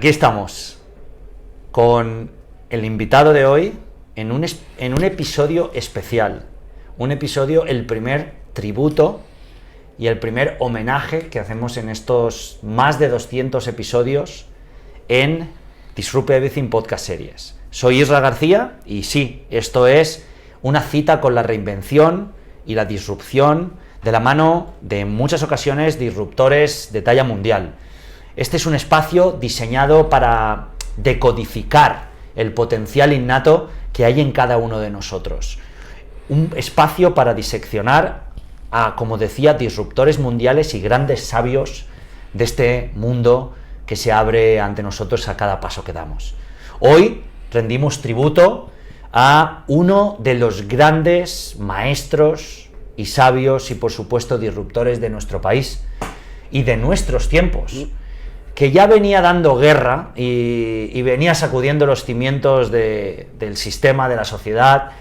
Aquí estamos con el invitado de hoy en un episodio especial, un episodio, el primer tributo y el primer homenaje que hacemos en estos más de 200 episodios en Disrupt Everything Podcast Series. Soy Isra García y sí, esto es una cita con la reinvención y la disrupción de la mano de, en muchas ocasiones, disruptores de talla mundial. Este es un espacio diseñado para decodificar el potencial innato que hay en cada uno de nosotros. Un espacio para diseccionar a, como decía, disruptores mundiales y grandes sabios de este mundo que se abre ante nosotros a cada paso que damos. Hoy rendimos tributo a uno de los grandes maestros y sabios y, por supuesto, disruptores de nuestro país y de nuestros tiempos, que ya venía dando guerra y venía sacudiendo los cimientos del sistema, de la sociedad,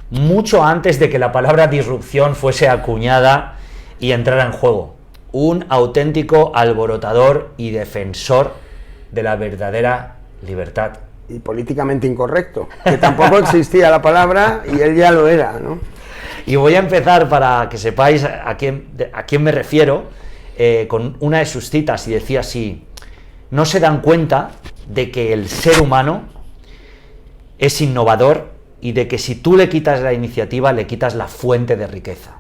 mucho antes de que la palabra disrupción fuese acuñada y entrara en juego. Un auténtico alborotador y defensor de la verdadera libertad. Y políticamente incorrecto, que tampoco existía la palabra y él ya lo era, ¿no? Y voy a empezar, para que sepáis a quién me refiero, con una de sus citas, y decía así: no se dan cuenta de que el ser humano es innovador y de que si tú le quitas la iniciativa, le quitas la fuente de riqueza.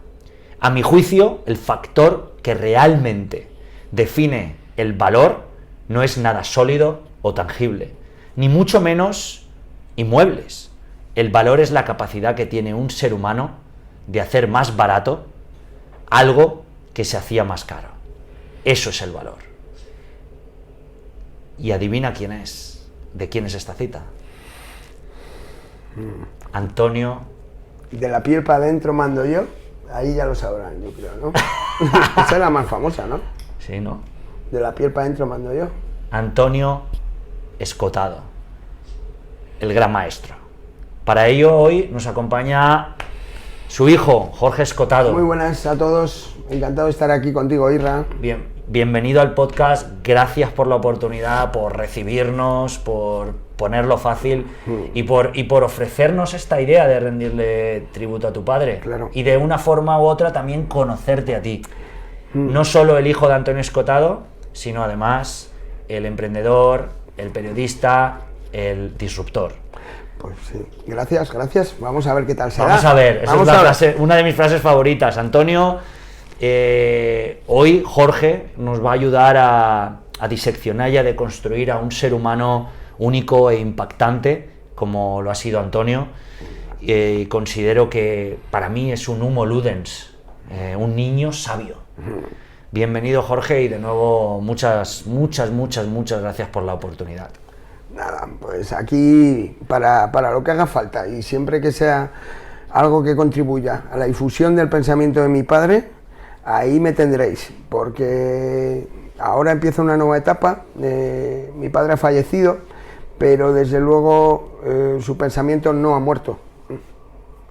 A mi juicio, el factor que realmente define el valor no es nada sólido o tangible, ni mucho menos inmuebles. El valor es la capacidad que tiene un ser humano de hacer más barato algo que se hacía más caro. Eso es el valor. Y adivina quién es, de quién es esta cita. Antonio. De la piel para adentro mando yo, ahí ya lo sabrán, yo creo, ¿no? Esa es la más famosa, ¿no? Sí, ¿no? De la piel para adentro mando yo. Antonio Escotado, el gran maestro. Para ello hoy nos acompaña su hijo, Jorge Escotado. Muy buenas a todos, encantado de estar aquí contigo, Isra. Bienvenido al podcast, gracias por la oportunidad, por recibirnos, por ponerlo fácil y por ofrecernos esta idea de rendirle tributo a tu padre. Claro. Y de una forma u otra también conocerte a ti. No solo el hijo de Antonio Escotado, sino además el emprendedor, el periodista, el disruptor. Pues sí, gracias. Vamos a ver qué tal será. Vamos a ver, esa es una de mis frases favoritas. Antonio, hoy Jorge nos va a ayudar a diseccionar y a deconstruir a un ser humano único e impactante, como lo ha sido Antonio. Considero que para mí es un homo ludens, un niño sabio. Bienvenido, Jorge, y de nuevo muchas gracias por la oportunidad. Nada, pues aquí para lo que haga falta, y siempre que sea algo que contribuya a la difusión del pensamiento de mi padre, ahí me tendréis, porque ahora empieza una nueva etapa. Mi padre ha fallecido, pero desde luego su pensamiento no ha muerto.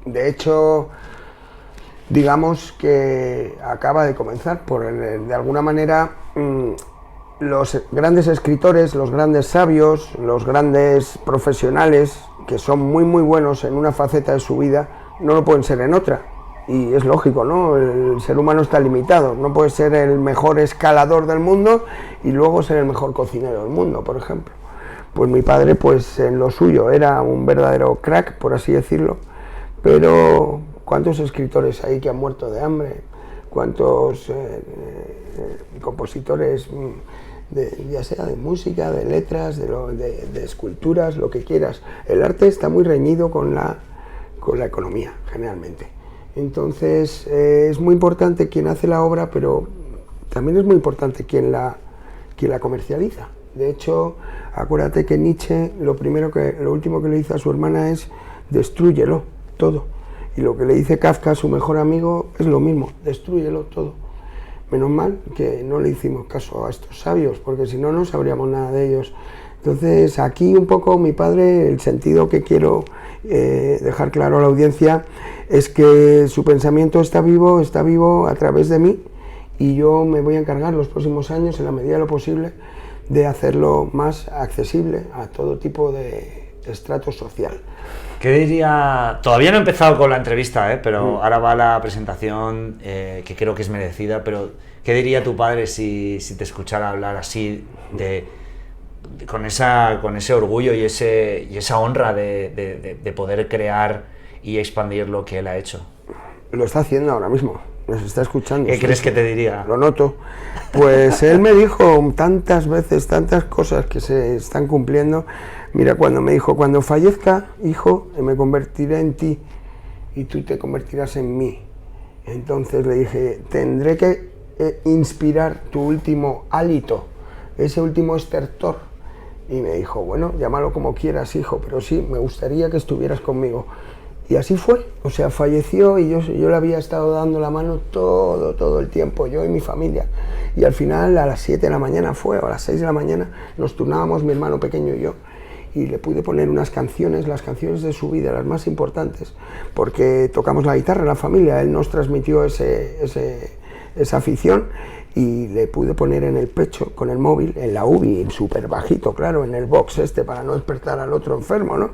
De hecho, digamos que acaba de comenzar, de alguna manera. Los grandes escritores, los grandes sabios, los grandes profesionales, que son muy buenos en una faceta de su vida, no lo pueden ser en otra. Y es lógico, ¿no? El ser humano está limitado. No puede ser el mejor escalador del mundo y luego ser el mejor cocinero del mundo, por ejemplo. Pues mi padre, pues en lo suyo, era un verdadero crack, por así decirlo. Pero ¿cuántos escritores hay que han muerto de hambre? ¿Cuántos compositores, ya sea de música, de letras, de esculturas, lo que quieras? El arte está muy reñido con la economía, generalmente. Entonces es muy importante quien hace la obra, pero también es muy importante quien la comercializa. De hecho, acuérdate que Nietzsche lo último que le dice a su hermana es: destrúyelo todo. Y lo que le dice Kafka a su mejor amigo es lo mismo: destrúyelo todo. Menos mal que no le hicimos caso a estos sabios, porque si no, no sabríamos nada de ellos. Entonces, aquí un poco mi padre, el sentido que quiero dejar claro a la audiencia es que su pensamiento está vivo a través de mí, y yo me voy a encargar los próximos años, en la medida de lo posible, de hacerlo más accesible a todo tipo de estrato social. ¿Qué diría? Todavía no he empezado con la entrevista, pero ahora va la presentación, que creo que es merecida, pero ¿qué diría tu padre si te escuchara hablar así, con ese orgullo y esa honra de poder crear y expandir lo que él ha hecho? Lo está haciendo ahora mismo, nos está escuchando. ¿Qué crees que te diría? Lo noto. Pues él me dijo tantas veces, tantas cosas que se están cumpliendo. Mira, cuando me dijo, cuando fallezca, hijo, me convertiré en ti y tú te convertirás en mí. Entonces le dije, tendré que inspirar tu último hálito, ese último estertor. Y me dijo, bueno, llámalo como quieras, hijo, pero sí, me gustaría que estuvieras conmigo. Y así fue, o sea, falleció y yo le había estado dando la mano todo el tiempo, yo y mi familia. Y al final, a las 7 de la mañana o a las 6 de la mañana, nos turnábamos mi hermano pequeño y yo. Y le pude poner unas canciones, las canciones de su vida, las más importantes, porque tocamos la guitarra en la familia, él nos transmitió esa afición, y le pude poner en el pecho con el móvil, en la UBI, súper bajito, claro, en el box para no despertar al otro enfermo, ¿no?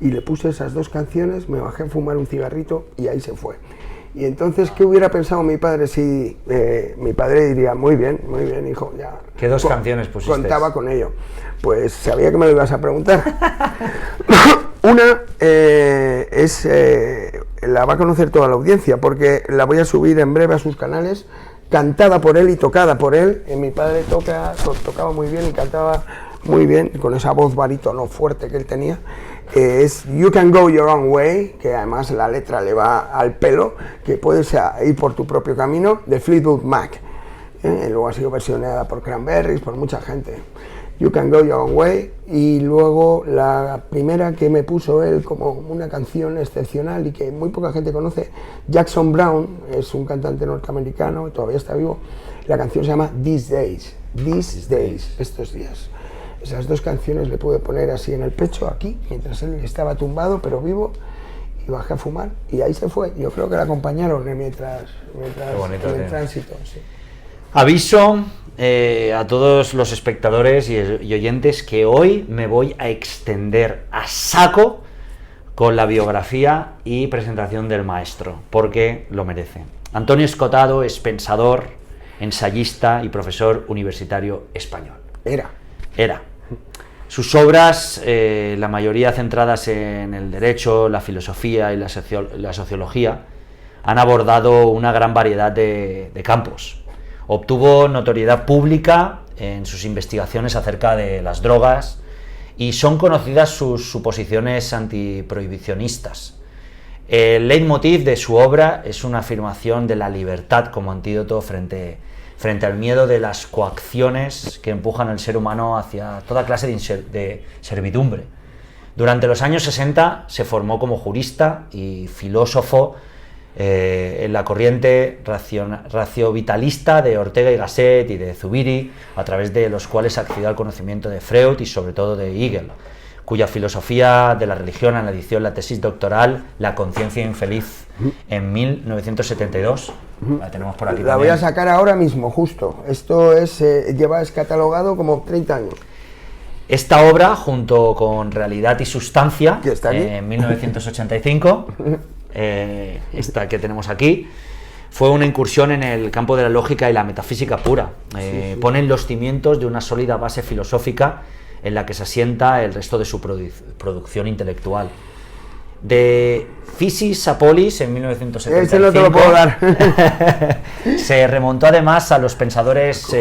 Y le puse esas 2 canciones, me bajé a fumar un cigarrito y ahí se fue. Y entonces, ¿qué hubiera pensado mi padre si mi padre diría, muy bien, hijo, ya... ¿Qué 2 canciones pusiste? Contaba con ello. Pues sabía que me lo ibas a preguntar. Una la va a conocer toda la audiencia, porque la voy a subir en breve a sus canales, cantada por él y tocada por él. Mi padre tocaba muy bien y cantaba muy bien, con esa voz barítono fuerte que él tenía. Es You Can Go Your Own Way, que además la letra le va al pelo, que puedes ir por tu propio camino, de Fleetwood Mac. Luego ha sido versionada por Cranberries, por mucha gente. You Can Go Your Own Way. Y luego la primera que me puso él como una canción excepcional y que muy poca gente conoce, Jackson Browne, es un cantante norteamericano, todavía está vivo. La canción se llama These Days, estos días. Esas 2 canciones le pude poner así en el pecho, aquí, mientras él estaba tumbado, pero vivo, y bajé a fumar, y ahí se fue. Yo creo que la acompañaron mientras en el tránsito. Sí. Aviso a todos los espectadores y oyentes que hoy me voy a extender a saco con la biografía y presentación del maestro, porque lo merece. Antonio Escotado es pensador, ensayista y profesor universitario español. Era. Sus obras, la mayoría centradas en el derecho, la filosofía y la sociología, han abordado una gran variedad de campos. Obtuvo notoriedad pública en sus investigaciones acerca de las drogas y son conocidas sus suposiciones antiprohibicionistas. El leitmotiv de su obra es una afirmación de la libertad como antídoto frente al miedo de las coacciones que empujan al ser humano hacia toda clase de servidumbre. Durante los años 60 se formó como jurista y filósofo en la corriente raciovitalista de Ortega y Gasset y de Zubiri, a través de los cuales accedió al conocimiento de Freud y sobre todo de Hegel, cuya filosofía de la religión analizó en la tesis doctoral La conciencia infeliz en 1972. La tenemos por aquí. La voy a sacar ahora mismo, justo. Esto es catalogado como 30 años. Esta obra, junto con Realidad y Sustancia, ¿Qué está aquí? En 1985, esta que tenemos aquí, fue una incursión en el campo de la lógica y la metafísica pura. Ponen los cimientos de una sólida base filosófica en la que se asienta el resto de su producción intelectual. De Physis a Polis en 1975. Este no te lo puedo dar. Se remontó además a los pensadores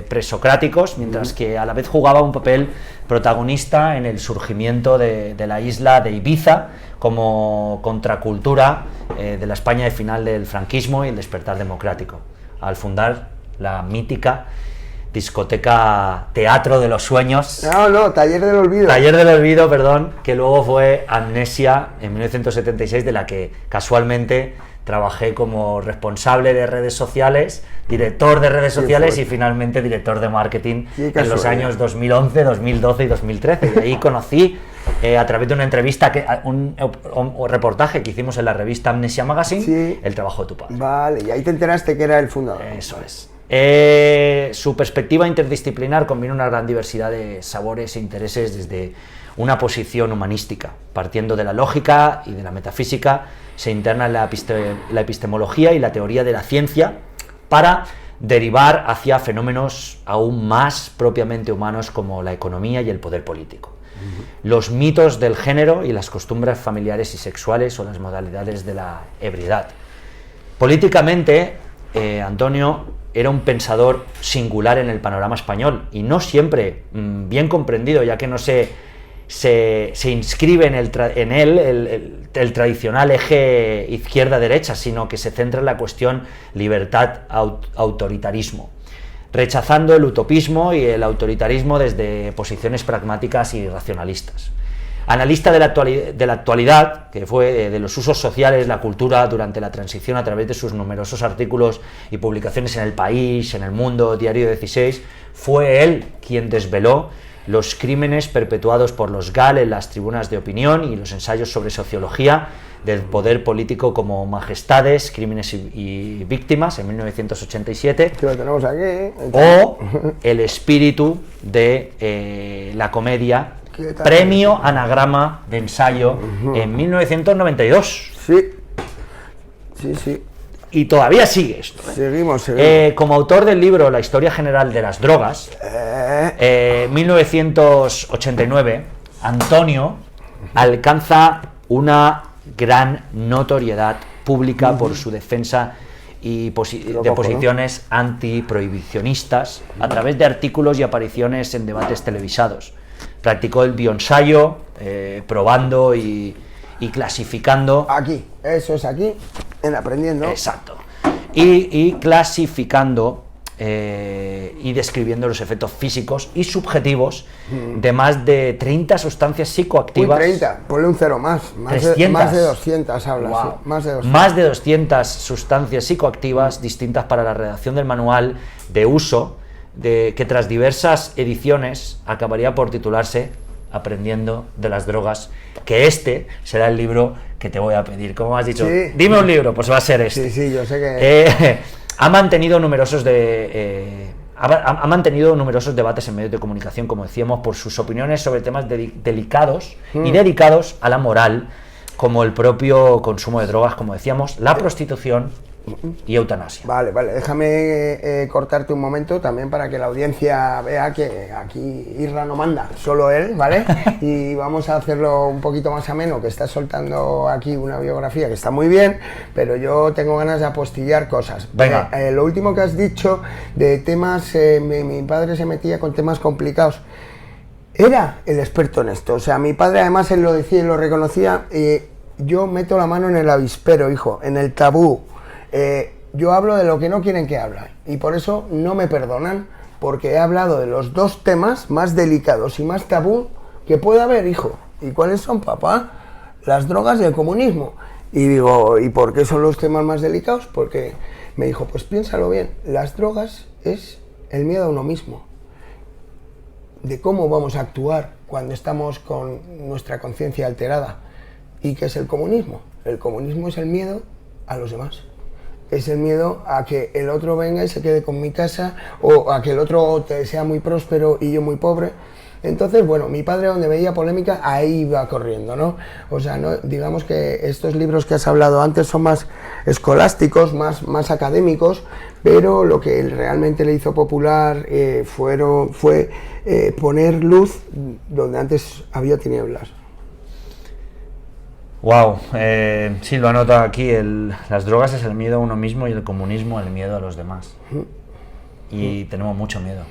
presocráticos, mientras que a la vez jugaba un papel protagonista en el surgimiento de la isla de Ibiza como contracultura de la España de final del franquismo y el despertar democrático, al fundar la mítica discoteca Teatro de los Sueños. Taller del Olvido. Taller del Olvido, perdón, que luego fue Amnesia en 1976, de la que casualmente trabajé como responsable de redes sociales, director de redes sociales y finalmente director de marketing en los años 2011, 2012 y 2013. Y ahí conocí, a través de una entrevista, un reportaje que hicimos en la revista Amnesia Magazine, el trabajo de tu padre. Vale, y ahí te enteraste que era el fundador. Eso es. Su perspectiva interdisciplinar combina una gran diversidad de sabores e intereses desde una posición humanística. Partiendo de la lógica y de la metafísica, se interna la epistemología y la teoría de la ciencia para derivar hacia fenómenos aún más propiamente humanos como la economía y el poder político. Los mitos del género y las costumbres familiares y sexuales o las modalidades de la ebriedad. Políticamente, Antonio era un pensador singular en el panorama español y no siempre bien comprendido, ya que no se inscribe en él el tradicional eje izquierda-derecha, sino que se centra en la cuestión libertad-autoritarismo, rechazando el utopismo y el autoritarismo desde posiciones pragmáticas y racionalistas. Analista de la actualidad, que fue de los usos sociales, la cultura durante la transición a través de sus numerosos artículos y publicaciones en El País, en El Mundo, Diario 16, fue él quien desveló los crímenes perpetuados por los GAL en las tribunas de opinión y los ensayos sobre sociología del poder político como Majestades, Crímenes y Víctimas en 1987, que lo tenemos aquí, o El espíritu de la comedia, premio Anagrama de ensayo en 1992. Sí. Y todavía sigue esto. Seguimos. Como autor del libro La historia general de las drogas, 1989, Antonio alcanza una gran notoriedad pública por su defensa y de posiciones antiprohibicionistas a través de artículos y apariciones en debates televisados. Practicó el bioensayo, probando y clasificando. Aquí, eso es aquí, en Aprendiendo. Exacto. Y clasificando y describiendo los efectos físicos y subjetivos de más de 30 sustancias psicoactivas. 30, ponle un cero más. Más de 200 hablas. Wow. Sí, más de 200 sustancias psicoactivas distintas para la redacción del manual de uso, que tras diversas ediciones acabaría por titularse Aprendiendo de las drogas, que este será el libro que te voy a pedir. Como has dicho, sí. Dime un libro, pues va a ser este. Sí, yo sé que... Ha mantenido numerosos debates en medios de comunicación, como decíamos, por sus opiniones sobre temas delicados y dedicados a la moral, como el propio consumo de drogas, como decíamos, la prostitución y eutanasia. Vale, déjame cortarte un momento también para que la audiencia vea que aquí Isra no manda, solo él, ¿vale? Y vamos a hacerlo un poquito más ameno, que está soltando aquí una biografía que está muy bien, pero yo tengo ganas de apostillar cosas. Venga. Lo último que has dicho de temas, mi padre se metía con temas complicados. Era el experto en esto, o sea, mi padre además él lo decía y lo reconocía, yo meto la mano en el avispero, hijo, en el tabú. Yo hablo de lo que no quieren que hable y por eso no me perdonan, porque he hablado de los dos temas más delicados y más tabú que puede haber, hijo. ¿Y cuáles son, papá? Las drogas y el comunismo. Y digo, ¿y por qué son los temas más delicados? Porque me dijo, pues piénsalo bien, las drogas es el miedo a uno mismo, de cómo vamos a actuar cuando estamos con nuestra conciencia alterada. ¿Y qué es el comunismo? El comunismo es el miedo a los demás. Es el miedo a que el otro venga y se quede con mi casa, o a que el otro sea muy próspero y yo muy pobre. Entonces, bueno, mi padre donde veía polémica, ahí iba corriendo, ¿no? O sea, no, digamos que estos libros que has hablado antes son más escolásticos, más académicos, pero lo que realmente le hizo popular fue poner luz donde antes había tinieblas. Wow, sí, lo anota aquí, las drogas es el miedo a uno mismo y el comunismo el miedo a los demás. Y tenemos mucho miedo.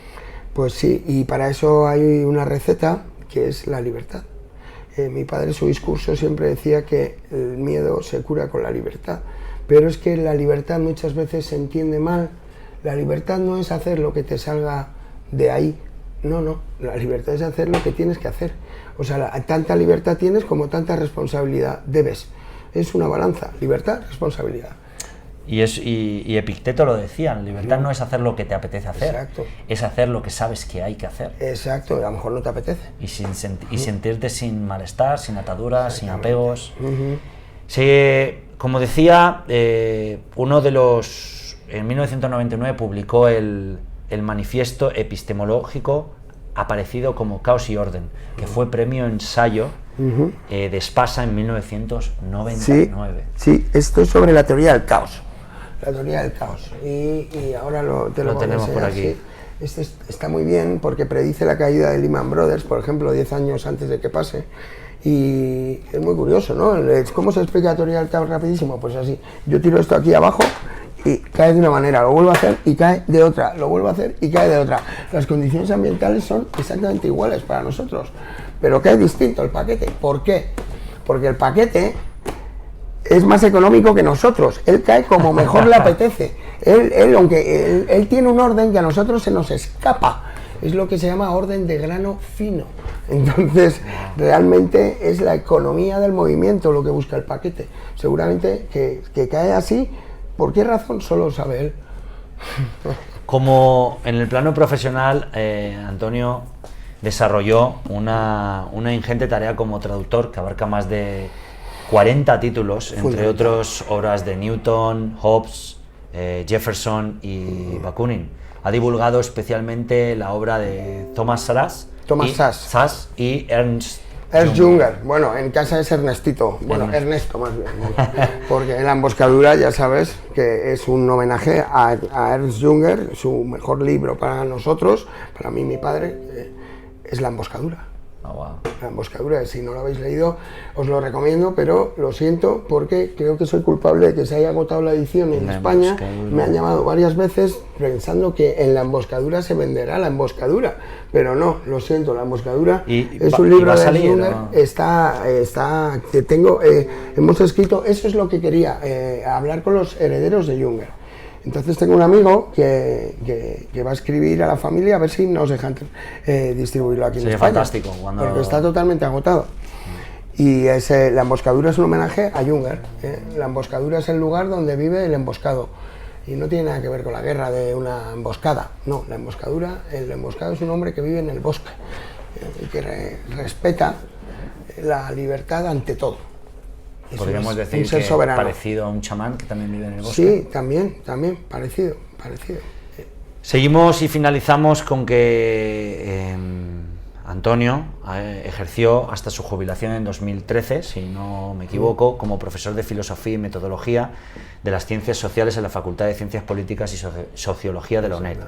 Pues sí, y para eso hay una receta que es la libertad. Mi padre en su discurso siempre decía que el miedo se cura con la libertad, pero es que la libertad muchas veces se entiende mal. La libertad no es hacer lo que te salga de ahí, no, la libertad es hacer lo que tienes que hacer. O sea, tanta libertad tienes como tanta responsabilidad debes. Es una balanza, libertad, responsabilidad. Y Epicteto lo decía, libertad no es hacer lo que te apetece hacer, exacto, es hacer lo que sabes que hay que hacer. Exacto, a lo mejor no te apetece. Y sentirte sin malestar, sin ataduras, sin apegos. Sí, como decía, uno de los en 1999 publicó el manifiesto epistemológico aparecido como Caos y Orden, que fue premio ensayo de Espasa en 1999. Sí, esto es sobre la teoría del caos. La teoría del caos. Y ahora te lo tenemos por aquí. Sí. Este está muy bien porque predice la caída de Lehman Brothers, por ejemplo, 10 años antes de que pase. Y es muy curioso, ¿no? ¿Cómo se explica la teoría del caos rapidísimo? Pues así, yo tiro esto aquí abajo y cae de una manera, lo vuelvo a hacer y cae de otra, lo vuelvo a hacer y cae de otra. Las condiciones ambientales son exactamente iguales para nosotros, pero cae distinto el paquete. ¿Por qué? Porque el paquete es más económico que nosotros, él cae como mejor le apetece. Aunque él tiene un orden que a nosotros se nos escapa, es lo que se llama orden de grano fino. Entonces, realmente es la economía del movimiento lo que busca el paquete. Seguramente que cae así. ¿Por qué razón? Solo sabe él. Como en el plano profesional, Antonio desarrolló una ingente tarea como traductor que abarca más de 40 títulos, entre otros obras de Newton, Hobbes, Jefferson y Bakunin. Ha divulgado especialmente la obra de Thomas Szasz y Ernst Junger. Bueno, en casa es Ernestito, bueno, Ernesto más bien, porque en La emboscadura ya sabes que es un homenaje a Ernst Junger. Su mejor libro para nosotros, para mí y mi padre, es La emboscadura. Oh, wow. La emboscadura, si no lo habéis leído, os lo recomiendo, pero lo siento porque creo que soy culpable de que se haya agotado la edición en España. Me han llamado varias veces pensando que en La emboscadura se venderá La emboscadura, pero no, lo siento, La emboscadura es un libro de Junger, ¿no? Hemos escrito, eso es lo que quería, hablar con los herederos de Junger. Entonces tengo un amigo que va a escribir a la familia a ver si nos dejan distribuirlo aquí en España. Fantástico. Porque está totalmente agotado. Y La emboscadura es un homenaje a Junger. La emboscadura es el lugar donde vive el emboscado. Y no tiene nada que ver con la guerra de una emboscada. No, el emboscado es un hombre que vive en el bosque y que respeta la libertad ante todo. Podríamos decir que es parecido a un chamán que también vive en el bosque. Sí, también, parecido. Seguimos y finalizamos con que Antonio ejerció hasta su jubilación en 2013, si no me equivoco, como profesor de Filosofía y Metodología de las Ciencias Sociales en la Facultad de Ciencias Políticas y Sociología de la UNED.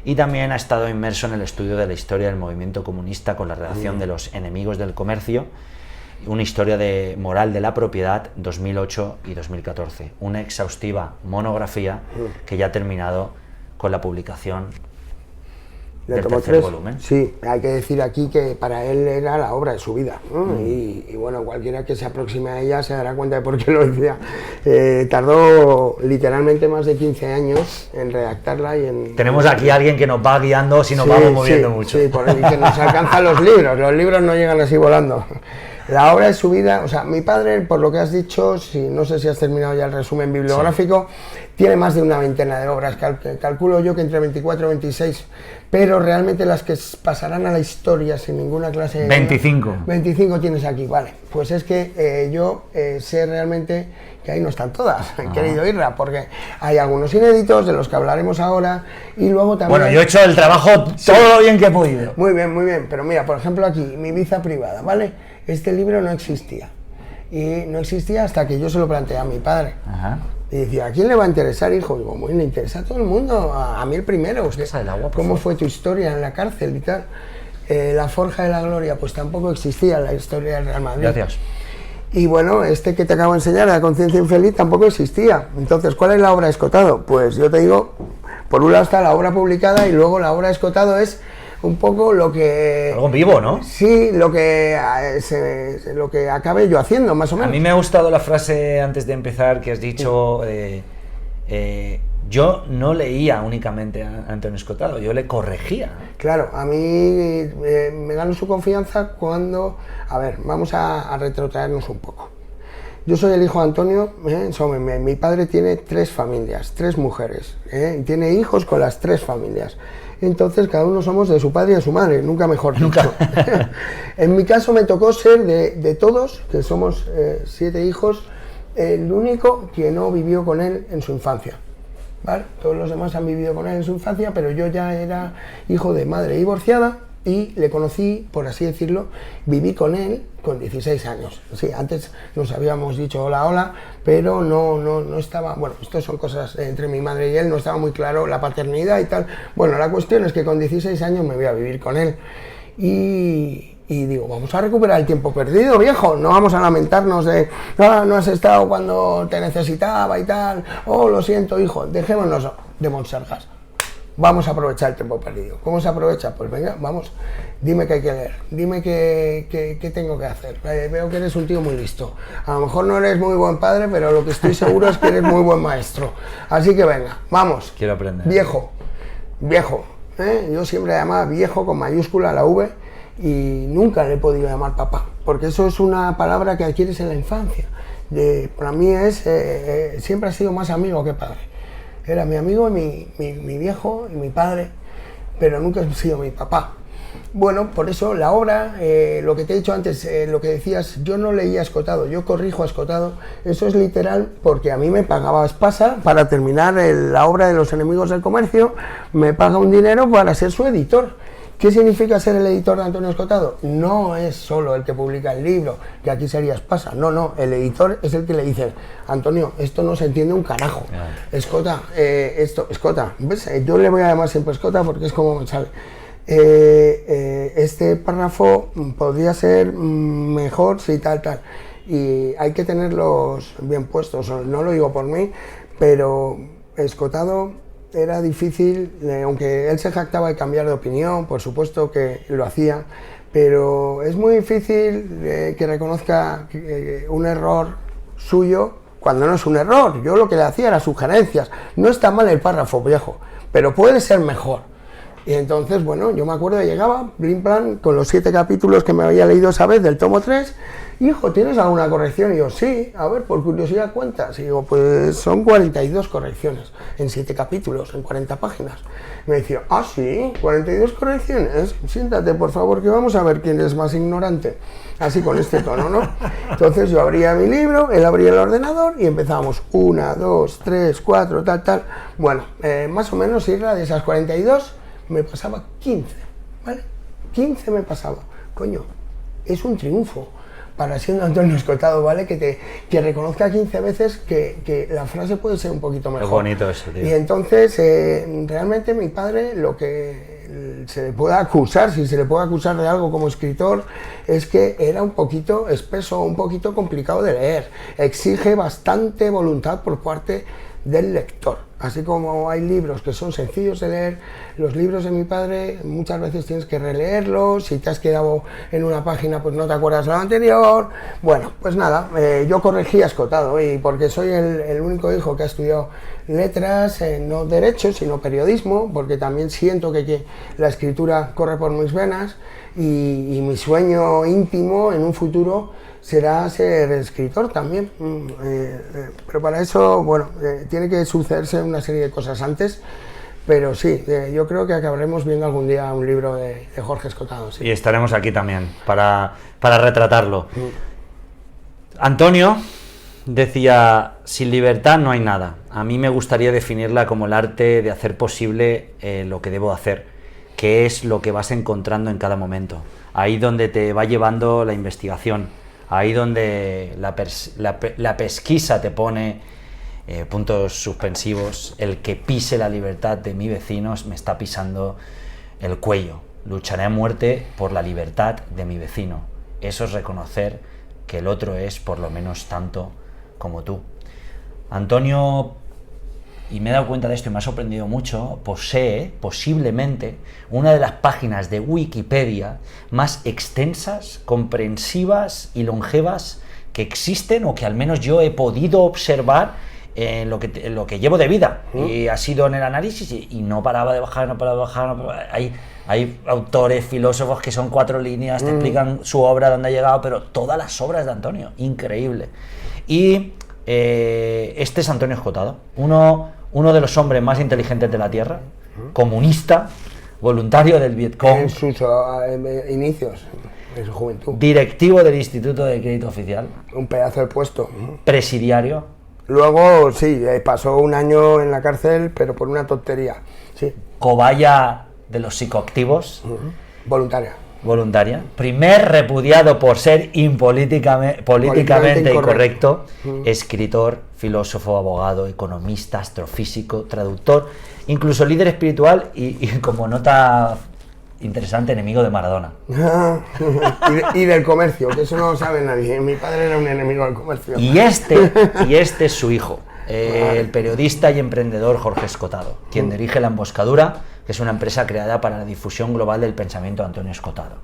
Y también ha estado inmerso en el estudio de la historia del movimiento comunista con la redacción de Los enemigos del comercio, una historia de moral de la propiedad 2008 y 2014, una exhaustiva monografía que ya ha terminado con la publicación del tercer volumen. Sí, hay que decir aquí que para él era la obra de su vida, ¿no? Y bueno, cualquiera que se aproxime a ella se dará cuenta de por qué lo decía. Tardó literalmente más de 15 años en redactarla y en... Tenemos aquí a alguien que nos va guiando si nos vamos moviendo mucho. Sí, por el que nos alcanzan los libros no llegan así volando. La obra de su vida, o sea, mi padre, por lo que has dicho, no sé si has terminado ya el resumen bibliográfico, tiene más de una veintena de obras, calculo yo que entre 24 o 26, pero realmente las que pasarán a la historia sin ninguna clase de... 25. 25 tienes aquí, vale. Pues es que yo sé realmente que ahí no están todas, querido Irra, porque hay algunos inéditos de los que hablaremos ahora y luego también... Bueno, yo he hecho el trabajo todo lo bien que he podido. Muy bien, pero mira, por ejemplo aquí, Mi Ibiza privada, ¿vale? Este libro no existía, y no existía hasta que yo se lo planteé a mi padre. Ajá. Y decía, ¿a quién le va a interesar, hijo? Digo, muy le interesa a todo el mundo, a mí el primero. ¿Cómo fue tu historia en la cárcel y tal? La Forja de la Gloria, pues tampoco existía la historia del Real Madrid. Gracias. Y bueno, este que te acabo de enseñar, La Conciencia Infeliz, tampoco existía. Entonces, ¿cuál es la obra Escotado? Pues yo te digo, por un lado está la obra publicada y luego la obra Escotado es un poco lo que... Algo vivo, ¿no? Sí, lo que acabe yo haciendo, más o menos. A mí me ha gustado la frase antes de empezar que has dicho, yo no leía únicamente a Antonio Escotado, yo le corregía. Claro, a mí me ganó su confianza cuando... A ver, vamos a retrotraernos un poco. Yo soy el hijo de Antonio, mi padre tiene 3 familias, 3 mujeres, y tiene hijos con las 3 familias. Entonces cada uno somos de su padre y de su madre, nunca mejor dicho. En mi caso me tocó ser de todos, que somos 7 hijos, el único que no vivió con él en su infancia. ¿vale? Todos los demás han vivido con él en su infancia, pero yo ya era hijo de madre divorciada y le conocí, por así decirlo, viví con él con 16 años. Sí, antes nos habíamos dicho hola, hola, pero no estaba, bueno, esto son cosas entre mi madre y él, no estaba muy claro la paternidad y tal. Bueno, la cuestión es que con 16 años me voy a vivir con él y digo, vamos a recuperar el tiempo perdido, viejo, no vamos a lamentarnos de, no has estado cuando te necesitaba y tal, oh, lo siento, hijo, dejémonos de monsergas. Vamos a aprovechar el tiempo perdido. ¿Cómo se aprovecha? Pues venga, vamos, dime qué hay que leer, dime qué tengo que hacer. Veo que eres un tío muy listo. A lo mejor no eres muy buen padre, pero lo que estoy seguro es que eres muy buen maestro. Así que venga, vamos. Quiero aprender. Viejo, yo siempre le llamaba viejo con mayúscula la V y nunca le he podido llamar papá, porque eso es una palabra que adquieres en la infancia. Para mí siempre ha sido más amigo que padre. Era mi amigo, mi viejo y mi padre, pero nunca ha sido mi papá. Bueno, por eso la obra, lo que te he dicho antes, lo que decías, yo no leía a Escotado, yo corrijo a Escotado, eso es literal porque a mí me pagaba Espasa para terminar la obra de Los enemigos del comercio, me paga un dinero para ser su editor. ¿Qué significa ser el editor de Antonio Escotado? No es solo el que publica el libro, que aquí sería Espasa, no, el editor es el que le dice, Antonio, esto no se entiende un carajo, Escota, Escota, ¿ves? Yo le voy a llamar siempre Escota porque es como me sale. Este párrafo podría ser mejor si tal, y hay que tenerlos bien puestos, no lo digo por mí, pero Escotado era difícil, aunque él se jactaba de cambiar de opinión, por supuesto que lo hacía, pero es muy difícil que reconozca un error suyo cuando no es un error. Yo lo que le hacía era sugerencias, no está mal el párrafo, viejo, pero puede ser mejor. Y entonces, bueno, yo me acuerdo que llegaba, Blim Plan, con los 7 capítulos que me había leído esa vez del tomo 3, hijo, ¿tienes alguna corrección? Y yo, sí, a ver, por curiosidad, ¿cuántas? Y digo, pues son 42 correcciones, en 7 capítulos, en 40 páginas. Y me decía, ah, sí, 42 correcciones, siéntate, por favor, que vamos a ver quién es más ignorante. Así con este tono, ¿no? Entonces yo abría mi libro, él abría el ordenador y empezábamos 1, 2, 3, 4, tal. Bueno, más o menos, Isra, de esas 42, me pasaba 15, ¿vale? 15 me pasaba. Coño, es un triunfo para siendo Antonio Escotado, ¿vale? Que reconozca 15 veces que la frase puede ser un poquito mejor. Es bonito eso, tío. Y entonces, realmente mi padre, lo que se le puede acusar, si se le puede acusar de algo como escritor, es que era un poquito espeso, un poquito complicado de leer. Exige bastante voluntad por parte del lector. Así como hay libros que son sencillos de leer, los libros de mi padre muchas veces tienes que releerlos, si te has quedado en una página pues no te acuerdas de lo anterior. Bueno, pues nada, yo corregí a Escotado y porque soy el único hijo que ha estudiado letras, no derecho sino periodismo, porque también siento que la escritura corre por mis venas y mi sueño íntimo en un futuro será ser escritor también, pero para eso, bueno, tiene que sucederse una serie de cosas antes, pero sí, yo creo que acabaremos viendo algún día un libro de Jorge Escotado. Sí. Y estaremos aquí también para retratarlo. Antonio decía, sin libertad no hay nada. A mí me gustaría definirla como el arte de hacer posible lo que debo hacer, que es lo que vas encontrando en cada momento, ahí donde te va llevando la investigación. Ahí donde la pesquisa te pone puntos suspensivos, el que pise la libertad de mis vecinos me está pisando el cuello. Lucharé a muerte por la libertad de mi vecino. Eso es reconocer que el otro es por lo menos tanto como tú. Antonio, y me he dado cuenta de esto y me ha sorprendido mucho, posee posiblemente una de las páginas de Wikipedia más extensas, comprensivas y longevas que existen o que al menos yo he podido observar en lo que llevo de vida. Y ha sido en el análisis y no paraba de bajar. Hay autores, filósofos que son 4 líneas, te explican su obra, dónde ha llegado, pero todas las obras de Antonio, increíble. Y este es Antonio Escotado, uno de los hombres más inteligentes de la Tierra, comunista, voluntario del Vietcong. En sus inicios, en su juventud. Directivo del Instituto de Crédito Oficial. Un pedazo de puesto. Presidiario. Luego, sí, pasó un año en la cárcel, pero por una tontería, sí. Cobaya de los psicoactivos. Voluntaria. Voluntaria. Primer repudiado por ser políticamente incorrecto. Escritor, filósofo, abogado, economista, astrofísico, traductor, incluso líder espiritual y como nota interesante, enemigo de Maradona. y del comercio, que eso no lo sabe nadie. Mi padre era un enemigo del comercio. Y este es su hijo, el periodista y emprendedor Jorge Escotado, quien dirige La Emboscadura, que es una empresa creada para la difusión global del pensamiento de Antonio Escotado.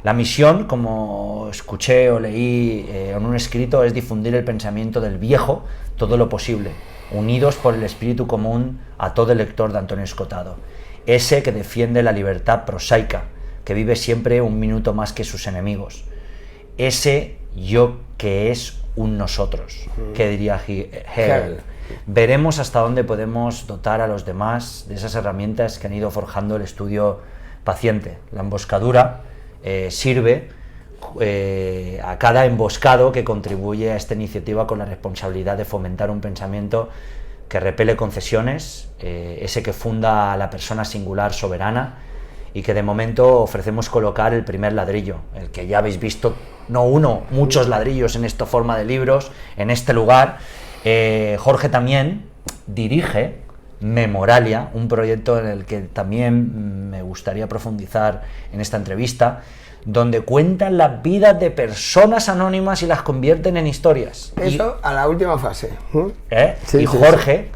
La misión, como escuché o leí en un escrito, es difundir el pensamiento del viejo todo lo posible, unidos por el espíritu común a todo el lector de Antonio Escotado, ese que defiende la libertad prosaica, que vive siempre un minuto más que sus enemigos, ese yo que es un nosotros, que diría Hegel. Veremos hasta dónde podemos dotar a los demás de esas herramientas que han ido forjando el estudio paciente. La emboscadura sirve a cada emboscado que contribuye a esta iniciativa con la responsabilidad de fomentar un pensamiento que repele concesiones, ese que funda a la persona singular soberana, y que de momento ofrecemos colocar el primer ladrillo, el que ya habéis visto, no uno, muchos ladrillos en esta forma de libros, en este lugar. Jorge también dirige Memoralia, un proyecto en el que también me gustaría profundizar en esta entrevista, donde cuentan las vidas de personas anónimas y las convierten en historias. Eso a la última fase. Sí, y Jorge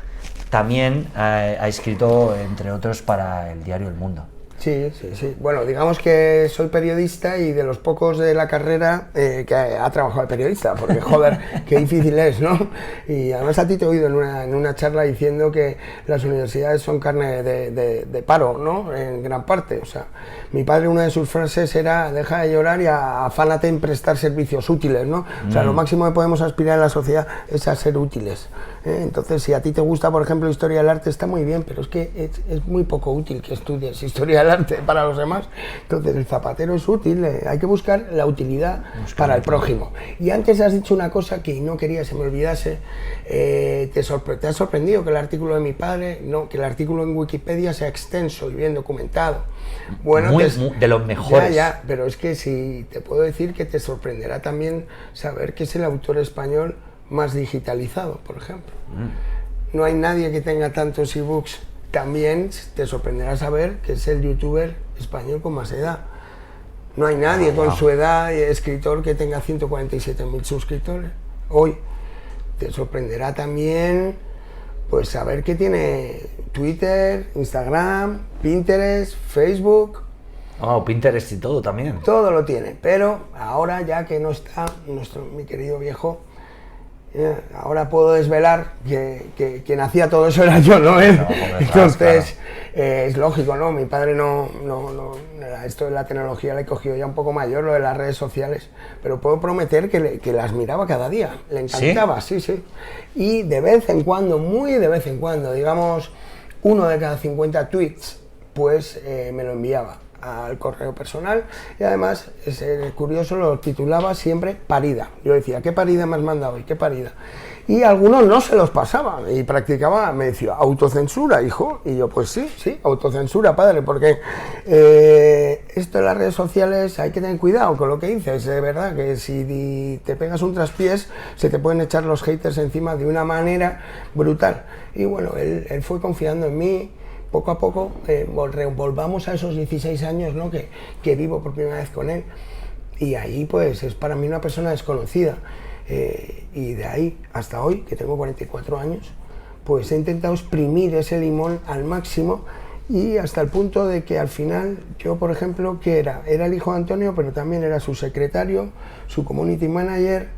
también ha escrito, entre otros, para el diario El Mundo. Sí. Bueno, digamos que soy periodista y de los pocos de la carrera que ha trabajado de periodista, porque joder, qué difícil es, ¿no? Y además a ti te he oído en una charla diciendo que las universidades son carne de paro, ¿no? En gran parte, o sea, mi padre, una de sus frases era: deja de llorar y afánate en prestar servicios útiles, ¿no? O sea, lo máximo que podemos aspirar en la sociedad es a ser útiles. Entonces, si a ti te gusta, por ejemplo, historia del arte, está muy bien, pero es que es muy poco útil que estudies historia del arte para los demás. Entonces, el zapatero es útil, hay que buscar la utilidad para el prójimo. Y antes has dicho una cosa que no quería se me olvidase. ¿Te ha sorprendido que el artículo de mi padre, no, que el artículo en Wikipedia sea extenso y bien documentado? Bueno, de los mejores. Ya, pero es que si te puedo decir que te sorprenderá también saber que es el autor español más digitalizado, por ejemplo. No hay nadie que tenga tantos ebooks. También te sorprenderá saber que es el youtuber español con más edad. No hay nadie con su edad, escritor, que tenga 147.000 suscriptores hoy. Te sorprenderá también pues saber que tiene Twitter, Instagram, Pinterest, Facebook. Pinterest y todo también. Todo lo tiene, pero ahora, ya que no está mi querido viejo, ahora puedo desvelar que quien hacía todo eso era yo, ¿no? Entonces, claro. Es lógico, ¿no? Mi padre no, esto de la tecnología le cogió ya un poco mayor, lo de las redes sociales, pero puedo prometer que las miraba cada día, le encantaba, sí. Y de vez en cuando, muy de vez en cuando, digamos, 1 de cada 50 tweets, pues me lo enviaba al correo personal, y además es curioso, lo titulaba siempre parida. Yo decía: ¿qué parida me has mandado hoy? ¿Qué parida? Y algunos no se los pasaba y practicaba, me decía: autocensura, hijo. Y yo: pues sí, autocensura, padre, porque esto de las redes sociales hay que tener cuidado con lo que dices. De verdad que si te pegas un traspiés se te pueden echar los haters encima de una manera brutal. Y bueno, él fue confiando en mí. Poco a poco volvamos a esos 16 años, ¿no? que vivo por primera vez con él, y ahí pues es para mí una persona desconocida, y de ahí hasta hoy, que tengo 44 años, pues he intentado exprimir ese limón al máximo, y hasta el punto de que al final yo, por ejemplo, que era el hijo de Antonio, pero también era su secretario, su community manager,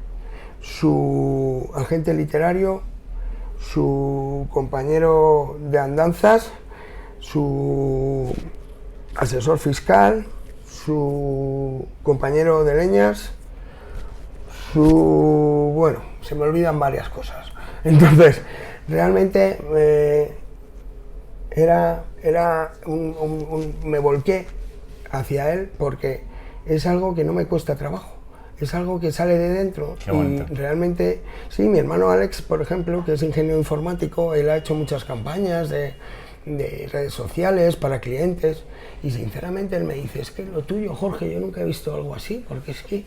su agente literario, su compañero de andanzas, su asesor fiscal, su compañero de leñas, bueno, se me olvidan varias cosas. Entonces, realmente me volqué hacia él porque es algo que no me cuesta trabajo. es algo que sale de dentro. Qué y bonito. realmente, sí, mi hermano Alex, por ejemplo, que es ingeniero informático, él ha hecho muchas campañas de redes sociales para clientes y sinceramente él me dice, es que lo tuyo, Jorge, yo nunca he visto algo así, porque es que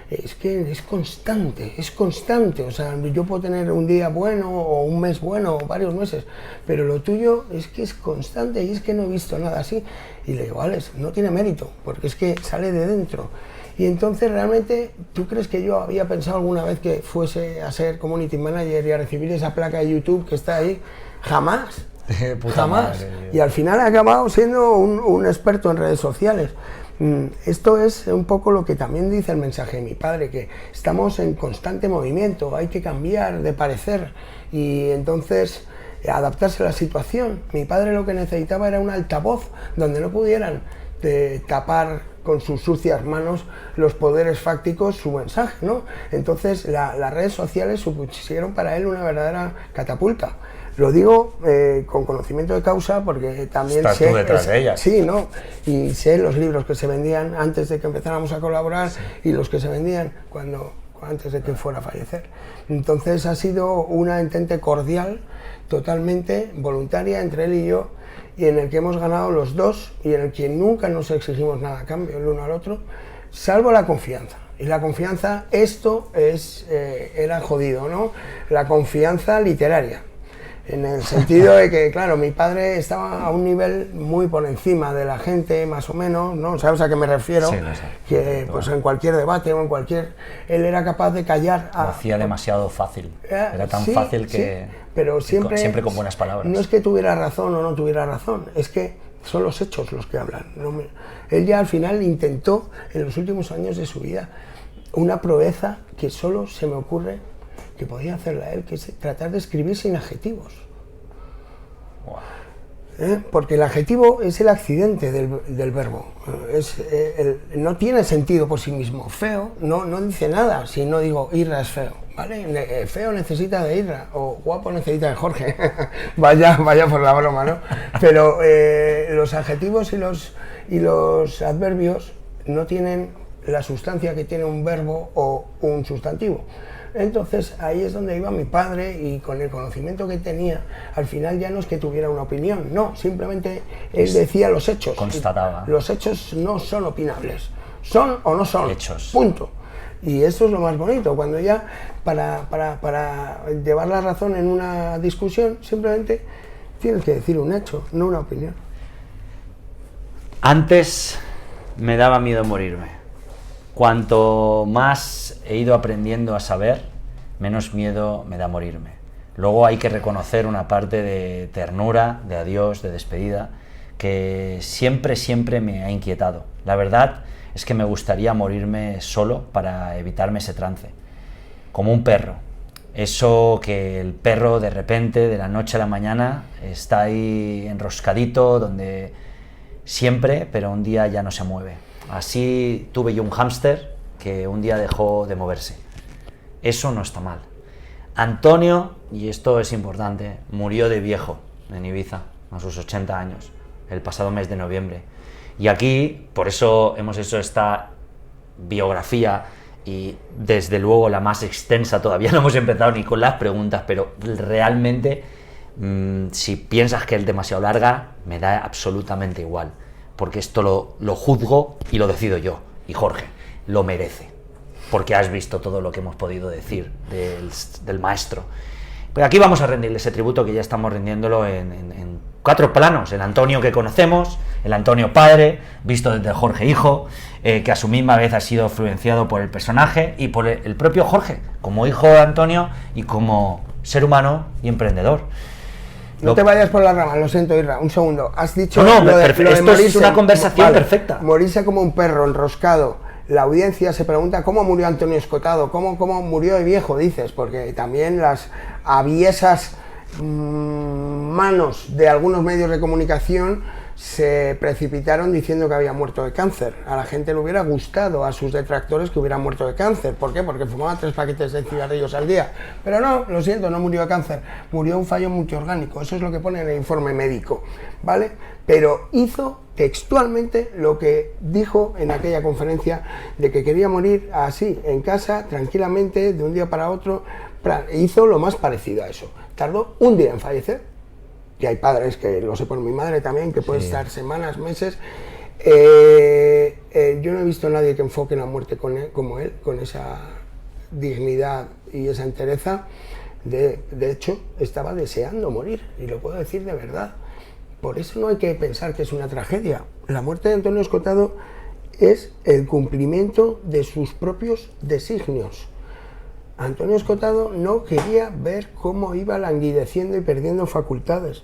es constante, o sea, yo puedo tener un día bueno o un mes bueno o varios meses, pero lo tuyo es que es constante y es que no he visto nada así. Y le digo, Alex, no tiene mérito, porque es que sale de dentro. Y entonces realmente, ¿tú crees que yo había pensado alguna vez que fuese a ser community manager y a recibir esa placa de YouTube que está ahí? Jamás. Jamás. Y al final he acabado siendo un experto en redes sociales. Esto es un poco lo que también dice el mensaje de mi padre, que estamos en constante movimiento, hay que cambiar de parecer y entonces adaptarse a la situación. Mi padre lo que necesitaba era un altavoz donde no pudieran tapar con sus sucias manos los poderes fácticos su mensaje, ¿no? Entonces las redes sociales supusieron para él una verdadera catapulta. Lo digo con conocimiento de causa porque también estás sé... tú detrás de ellas. Sí, ¿no? Y sé los libros que se vendían antes de que empezáramos a colaborar y los que se vendían antes de que fuera a fallecer. Entonces ha sido una entente cordial, totalmente voluntaria entre él y yo, y en el que hemos ganado los dos y en el que nunca nos exigimos nada a cambio el uno al otro, salvo la confianza. Y la confianza, era jodido, ¿no? La confianza literaria. En el sentido de que, claro, mi padre estaba a un nivel muy por encima de la gente, más o menos, ¿no? ¿Sabes a qué me refiero? Sí, lo sé. Que pues en cualquier debate o en cualquier... Él era capaz de callar... Lo hacía demasiado fácil. Era tan sí, fácil que... Sí, pero siempre con buenas palabras. No es que tuviera razón o no tuviera razón, es que son los hechos los que hablan. Él ya al final intentó, en los últimos años de su vida, una proeza que solo se me ocurre que podía hacerla él, que es tratar de escribir sin adjetivos. Wow. Porque el adjetivo es el accidente del verbo, no tiene sentido por sí mismo. Feo no dice nada si no digo Irra es feo, ¿vale? Feo necesita de Irra, o guapo necesita de Jorge, vaya por la broma, ¿no? Pero los adjetivos y los adverbios no tienen la sustancia que tiene un verbo o un sustantivo. Entonces ahí es donde iba mi padre y con el conocimiento que tenía, al final ya no es que tuviera una opinión, no, simplemente él decía los hechos. Constataba. Los hechos no son opinables, son o no son. Hechos. Punto. Y eso es lo más bonito, cuando ya para llevar la razón en una discusión, simplemente tienes que decir un hecho, no una opinión. Antes me daba miedo morirme. Cuanto más he ido aprendiendo a saber, menos miedo me da morirme. Luego hay que reconocer una parte de ternura, de adiós, de despedida, que siempre me ha inquietado. La verdad es que me gustaría morirme solo para evitarme ese trance. Como un perro. Eso que el perro de repente, de la noche a la mañana, está ahí enroscadito, donde siempre, pero un día ya no se mueve. Así tuve yo un hámster que un día dejó de moverse. Eso no está mal. Antonio, y esto es importante, murió de viejo en Ibiza, a sus 80 años, el pasado mes de noviembre. Y aquí, por eso hemos hecho esta biografía, y desde luego la más extensa, todavía no hemos empezado ni con las preguntas, pero realmente, si piensas que es demasiado larga, me da absolutamente igual. Porque esto lo juzgo y lo decido yo, y Jorge lo merece, porque has visto todo lo que hemos podido decir del maestro. Pues aquí vamos a rendirle ese tributo que ya estamos rindiéndolo en 4 planos: el Antonio que conocemos, el Antonio padre, visto desde Jorge hijo, que a su misma vez ha sido influenciado por el personaje y por el propio Jorge, como hijo de Antonio y como ser humano y emprendedor. No te vayas por la rama, lo siento, Irra, un segundo. Has dicho esto es una conversación perfecta. Morirse como un perro enroscado. La audiencia se pregunta cómo murió Antonio Escotado, cómo murió de viejo, dices, porque también las aviesas manos de algunos medios de comunicación se precipitaron diciendo que había muerto de cáncer. A la gente le hubiera gustado, a sus detractores, que hubiera muerto de cáncer. ¿Por qué? Porque fumaba 3 paquetes de cigarrillos al día. Pero no, lo siento, no murió de cáncer, murió de un fallo multiorgánico. Eso es lo que pone en el informe médico, ¿vale? Pero hizo textualmente lo que dijo en aquella conferencia, de que quería morir así, en casa, tranquilamente, de un día para otro. Hizo lo más parecido a eso. Tardó un día en fallecer. Y hay padres, que lo sé por mi madre también, que puede estar semanas, meses. Yo no he visto a nadie que enfoque la muerte como él, con esa dignidad y esa entereza. De hecho, estaba deseando morir, y lo puedo decir de verdad. Por eso no hay que pensar que es una tragedia. La muerte de Antonio Escotado es el cumplimiento de sus propios designios. Antonio Escotado no quería ver cómo iba languideciendo y perdiendo facultades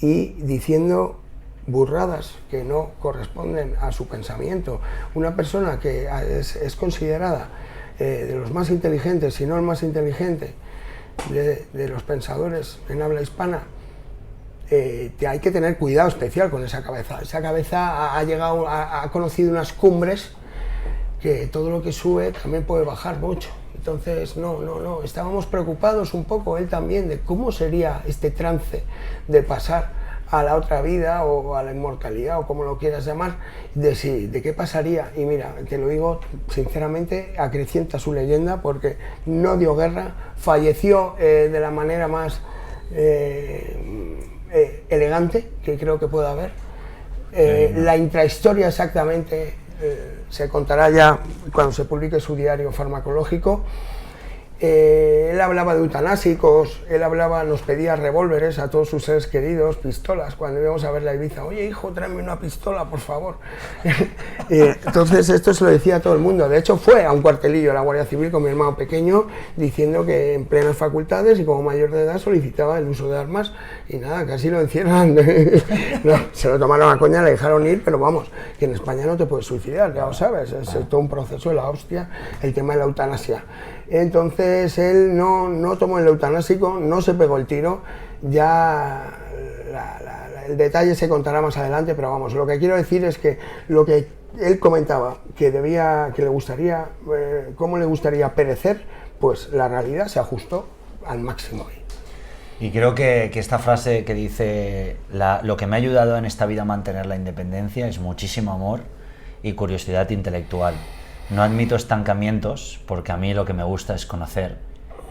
y diciendo burradas que no corresponden a su pensamiento. Una persona que es considerada de los más inteligentes, si no el más inteligente de los pensadores en habla hispana, hay que tener cuidado especial con esa cabeza. Esa cabeza ha conocido unas cumbres que todo lo que sube también puede bajar mucho. Entonces, no, estábamos preocupados un poco, él también, de cómo sería este trance de pasar a la otra vida o a la inmortalidad, o como lo quieras llamar, de qué pasaría. Y mira, te lo digo sinceramente, acrecienta su leyenda, porque no dio guerra, falleció de la manera más elegante que creo que pueda haber. La intrahistoria exactamente se contará ya cuando se publique su diario farmacológico. Él hablaba de eutanásicos, nos pedía revólveres a todos sus seres queridos, pistolas, cuando íbamos a ver la Ibiza. Oye, hijo, tráeme una pistola, por favor. Entonces esto se lo decía a todo el mundo. De hecho, fue a un cuartelillo de la Guardia Civil con mi hermano pequeño, diciendo que en plenas facultades y como mayor de edad solicitaba el uso de armas, y nada, casi lo encierran. No, se lo tomaron a coña, le dejaron ir, pero vamos, que en España no te puedes suicidar, ya lo sabes, es todo un proceso de la hostia, el tema de la eutanasia. Entonces él no tomó el eutanásico, no se pegó el tiro, ya el detalle se contará más adelante, pero vamos, lo que quiero decir es que lo que él comentaba, que le gustaría, cómo le gustaría perecer, pues la realidad se ajustó al máximo. Y creo que esta frase que dice, lo que me ha ayudado en esta vida a mantener la independencia es muchísimo amor y curiosidad intelectual. No admito estancamientos, porque a mí lo que me gusta es conocer,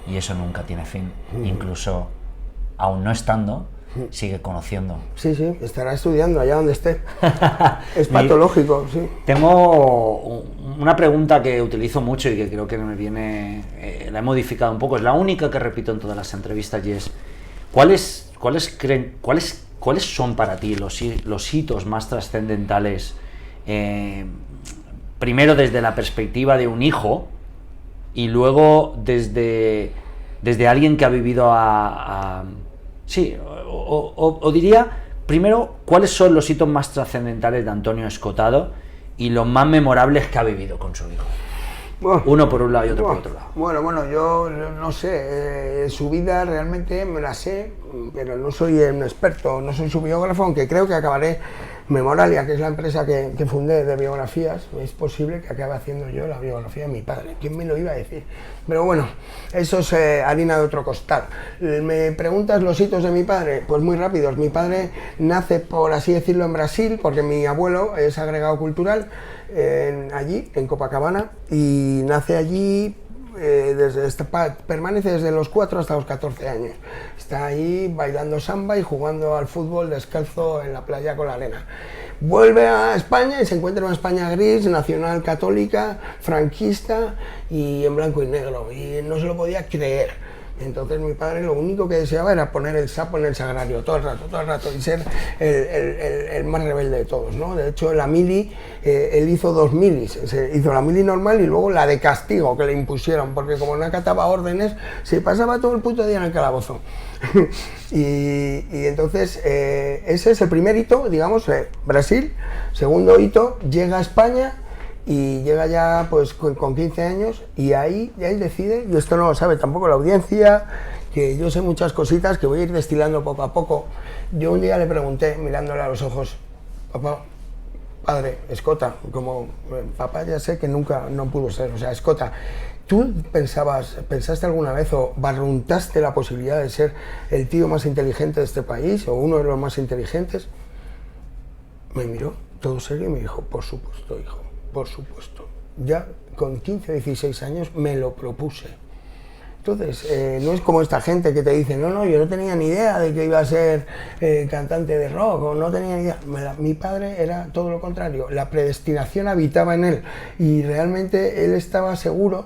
y eso nunca tiene fin. Incluso, aún no estando, sigue conociendo. Sí, estará estudiando allá donde esté. Es patológico, sí. Tengo una pregunta que utilizo mucho y que creo que me viene... la he modificado un poco, es la única que repito en todas las entrevistas, y es ¿cuáles son para ti los hitos más trascendentales, primero desde la perspectiva de un hijo y luego desde alguien que ha vivido diría, primero, ¿cuáles son los hitos más trascendentales de Antonio Escotado y los más memorables que ha vivido con su hijo? Bueno, uno por un lado y otro por otro lado. Bueno, yo no sé, su vida realmente me la sé, pero no soy un experto, no soy su biógrafo, aunque creo que acabaré Memoralia, que es la empresa que fundé de biografías. Es posible que acabe haciendo yo la biografía de mi padre. ¿Quién me lo iba a decir? Pero bueno, eso es harina de otro costal. ¿Me preguntas los hitos de mi padre? Pues muy rápidos. Mi padre nace, por así decirlo, en Brasil, porque mi abuelo es agregado cultural allí, en Copacabana, y nace allí. Permanece desde los 4 hasta los 14 años. Está ahí bailando samba y jugando al fútbol descalzo en la playa con la arena. Vuelve a España y se encuentra en una España gris, nacional católica, franquista y en blanco y negro, y no se lo podía creer. Entonces mi padre lo único que deseaba era poner el sapo en el sagrario todo el rato, y ser el más rebelde de todos, ¿no? De hecho, la mili, él hizo 2 milis, hizo la mili normal y luego la de castigo que le impusieron, porque como no acataba órdenes, se pasaba todo el puto día en el calabozo. y entonces, ese es el primer hito, digamos, Brasil. Segundo hito, llega a España. Y llega ya pues con 15 años y ahí él decide, y esto no lo sabe tampoco la audiencia, que yo sé muchas cositas que voy a ir destilando poco a poco. Yo un día le pregunté, mirándole a los ojos, papá, padre, escota, como papá ya sé que nunca no pudo ser, o sea, escota, ¿tú pensaste alguna vez o barruntaste la posibilidad de ser el tío más inteligente de este país o uno de los más inteligentes? Me miró todo serio y me dijo, por supuesto, hijo, por supuesto. Ya con 15, 16 años me lo propuse. Entonces, no es como esta gente que te dice, no, yo no tenía ni idea de que iba a ser cantante de rock, o no tenía ni idea. Mi padre era todo lo contrario, la predestinación habitaba en él y realmente él estaba seguro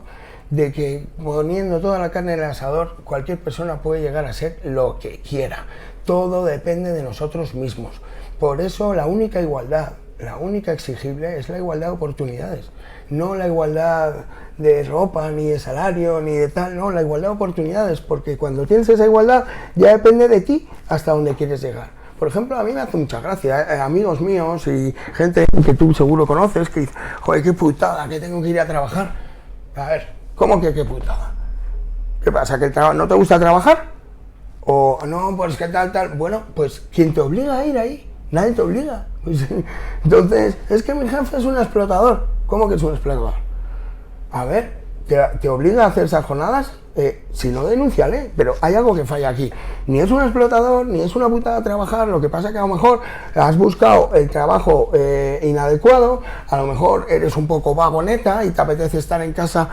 de que poniendo toda la carne en el asador, cualquier persona puede llegar a ser lo que quiera. Todo depende de nosotros mismos. Por eso la única igualdad, la única exigible es la igualdad de oportunidades, no la igualdad de ropa, ni de salario, ni de tal, no, la igualdad de oportunidades, porque cuando tienes esa igualdad ya depende de ti hasta dónde quieres llegar. Por ejemplo, a mí me hace mucha gracia, amigos míos y gente que tú seguro conoces que dice, joder, qué putada, que tengo que ir a trabajar. A ver, ¿cómo que qué putada? ¿Qué pasa, que no te gusta trabajar? O no, pues qué tal, bueno, pues ¿quién te obliga a ir ahí? Nadie te obliga. Pues, entonces, es que mi jefe es un explotador. ¿Cómo que es un explotador? A ver, ¿te obliga a hacer esas jornadas? Si no, denúnciale, pero hay algo que falla aquí. Ni es un explotador, ni es una putada trabajar, lo que pasa que a lo mejor has buscado el trabajo inadecuado, a lo mejor eres un poco vagoneta y te apetece estar en casa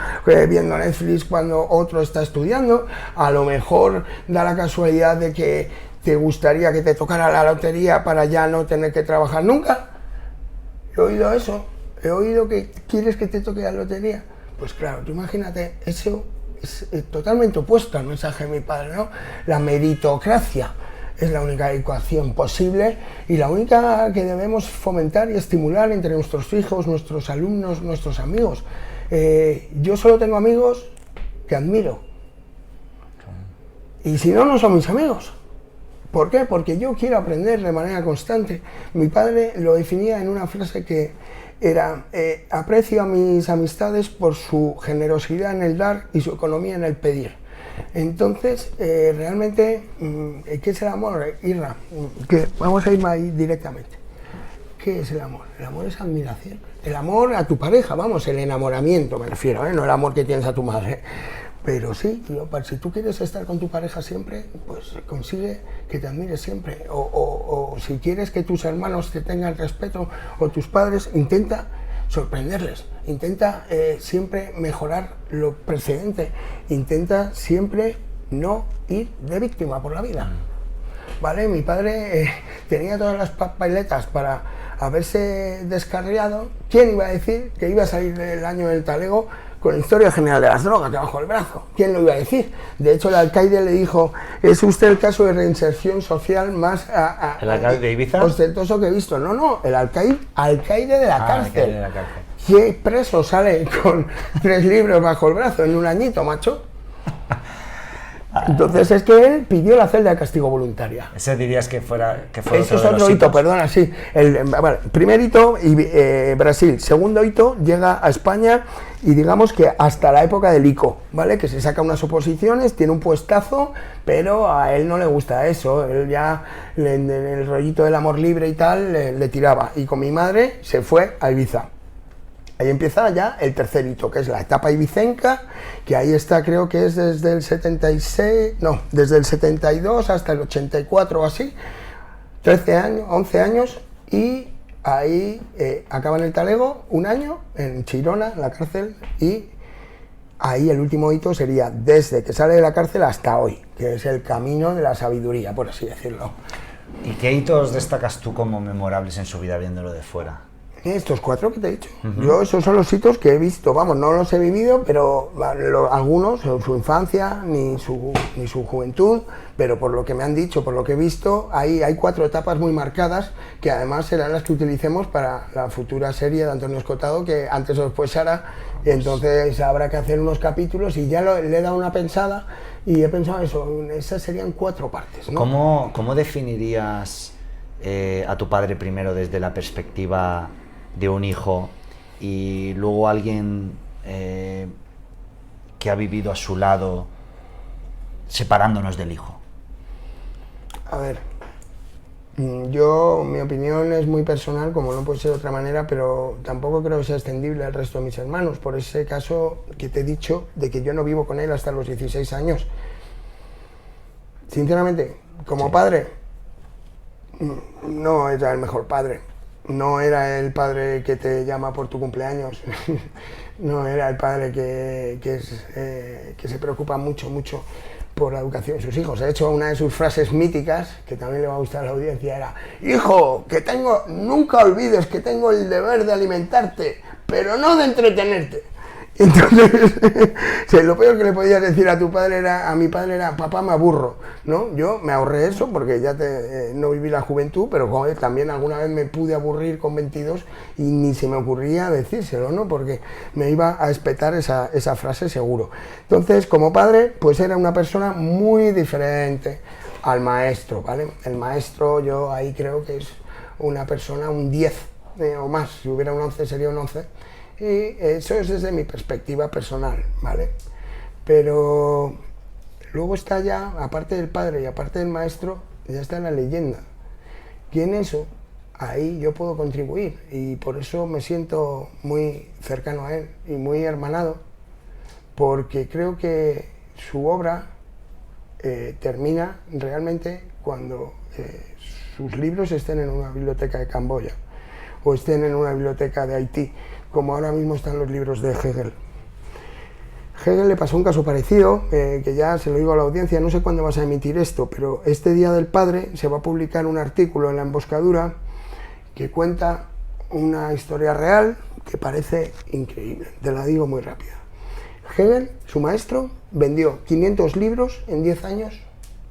viendo Netflix cuando otro está estudiando, a lo mejor da la casualidad de que te gustaría que te tocara la lotería para ya no tener que trabajar nunca. He oído eso, he oído que quieres que te toque la lotería. Pues claro, tú imagínate, eso es totalmente opuesto al mensaje de mi padre, ¿no? La meritocracia es la única ecuación posible y la única que debemos fomentar y estimular entre nuestros hijos, nuestros alumnos, nuestros amigos. Yo solo tengo amigos que admiro. Y si no, no son mis amigos. ¿Por qué? Porque yo quiero aprender de manera constante. Mi padre lo definía en una frase que era aprecio a mis amistades por su generosidad en el dar y su economía en el pedir. Entonces, realmente, ¿qué es el amor, Irra? Vamos a ir ahí directamente. ¿Qué es el amor? El amor es admiración. El amor a tu pareja, vamos, el enamoramiento me refiero, no el amor que tienes a tu madre. Pero sí, si tú quieres estar con tu pareja siempre, pues consigue que te admires siempre. O si quieres que tus hermanos te tengan respeto o tus padres, intenta sorprenderles. Intenta siempre mejorar lo precedente. Intenta siempre no ir de víctima por la vida. ¿Vale? Mi padre tenía todas las papeletas para haberse descarriado. ¿Quién iba a decir que iba a salir del año del talego con la historia general de las drogas debajo del brazo? ¿Quién lo iba a decir? De hecho, el alcaide le dijo, es usted el caso de reinserción social más ¿El alcaide de Ibiza? ostentoso que he visto. No, el alcaide de la cárcel. Alcaide de la cárcel. ¿Qué preso sale con 3 libros bajo el brazo en un añito, macho? Entonces es que él pidió la celda de castigo voluntaria. Ese dirías que fue Eso es otro hito, perdona, sí. Primer hito, Brasil. Segundo hito, llega a España y digamos que hasta la época del ICO, ¿vale? Que se saca unas oposiciones, tiene un puestazo, pero a él no le gusta eso. Él ya, en el rollito del amor libre y tal, le tiraba. Y con mi madre se fue a Ibiza. Ahí empieza ya el tercer hito, que es la etapa ibicenca, que ahí está, creo que es desde el 76, no, desde el 72 hasta el 84 o así, 13 años, 11 años, y ahí acaba en el talego un año, en Chirona, en la cárcel, y ahí el último hito sería desde que sale de la cárcel hasta hoy, que es el camino de la sabiduría, por así decirlo. ¿Y qué hitos destacas tú como memorables en su vida viéndolo de fuera? Estos 4 que te he dicho. Yo, esos son los hitos que he visto, vamos, no los he vivido, pero algunos, su infancia, ni su juventud, pero por lo que me han dicho, por lo que he visto, hay 4 etapas muy marcadas, que además serán las que utilicemos para la futura serie de Antonio Escotado, que antes o después se hará, entonces habrá que hacer unos capítulos, y ya le he dado una pensada, y he pensado eso, esas serían 4 partes, ¿no? ¿Cómo definirías a tu padre primero desde la perspectiva de un hijo y luego alguien que ha vivido a su lado separándonos del hijo? A ver, Mi opinión es muy personal, como no puede ser de otra manera, pero tampoco creo que sea extendible al resto de mis hermanos, por ese caso que te he dicho de que yo no vivo con él hasta los 16 años. Sinceramente, como padre, no era el mejor padre. No era el padre que te llama por tu cumpleaños. No era el padre que se preocupa mucho por la educación de sus hijos. De hecho, una de sus frases míticas, que también le va a gustar a la audiencia, era: hijo, nunca olvides que tengo el deber de alimentarte, pero no de entretenerte. Entonces, lo peor que le podías decir a mi padre era: papá, me aburro, ¿no? Yo me ahorré eso porque ya no viví la juventud, pero joder, también alguna vez me pude aburrir con 22 y ni se me ocurría decírselo, ¿no? Porque me iba a espetar esa frase seguro. Entonces, como padre, pues era una persona muy diferente al maestro, ¿vale? El maestro, yo ahí creo que es una persona, un 10 o más. Si hubiera un 11 sería un 11. Y eso es desde mi perspectiva personal, ¿vale? Pero luego está ya, aparte del padre y aparte del maestro, ya está la leyenda. Y en eso, ahí yo puedo contribuir, y por eso me siento muy cercano a él y muy hermanado, porque creo que su obra termina realmente cuando sus libros estén en una biblioteca de Camboya o estén en una biblioteca de Haití, como ahora mismo están los libros de Hegel. Hegel le pasó un caso parecido, que ya se lo digo a la audiencia, no sé cuándo vas a emitir esto, pero este Día del Padre se va a publicar un artículo en La Emboscadura que cuenta una historia real que parece increíble, te la digo muy rápida. Hegel, su maestro, vendió 500 libros en 10 años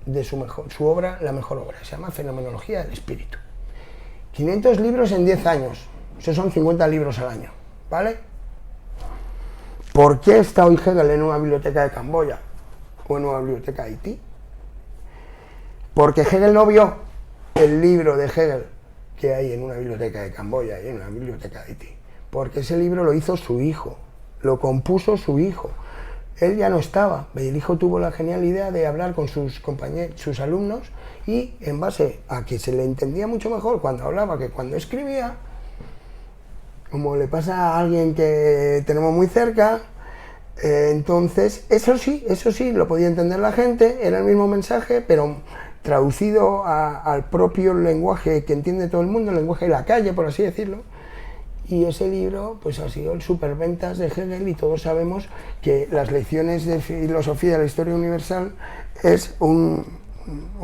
de su obra, la mejor obra, se llama Fenomenología del Espíritu. 500 libros en 10 años, eso son 50 libros al año, ¿vale? ¿Por qué está hoy Hegel en una biblioteca de Camboya o en una biblioteca de Haití? Porque Hegel no vio el libro de Hegel que hay en una biblioteca de Camboya y en una biblioteca de Haití. Porque ese libro lo hizo su hijo, lo compuso su hijo. Él ya no estaba, y el hijo tuvo la genial idea de hablar con sus compañeros, sus alumnos, y en base a que se le entendía mucho mejor cuando hablaba que cuando escribía, como le pasa a alguien que tenemos muy cerca, entonces eso sí, lo podía entender la gente, era el mismo mensaje, pero traducido al propio lenguaje que entiende todo el mundo, el lenguaje de la calle, por así decirlo. Y ese libro pues ha sido el superventas de Hegel, y todos sabemos que las lecciones de filosofía de la historia universal es un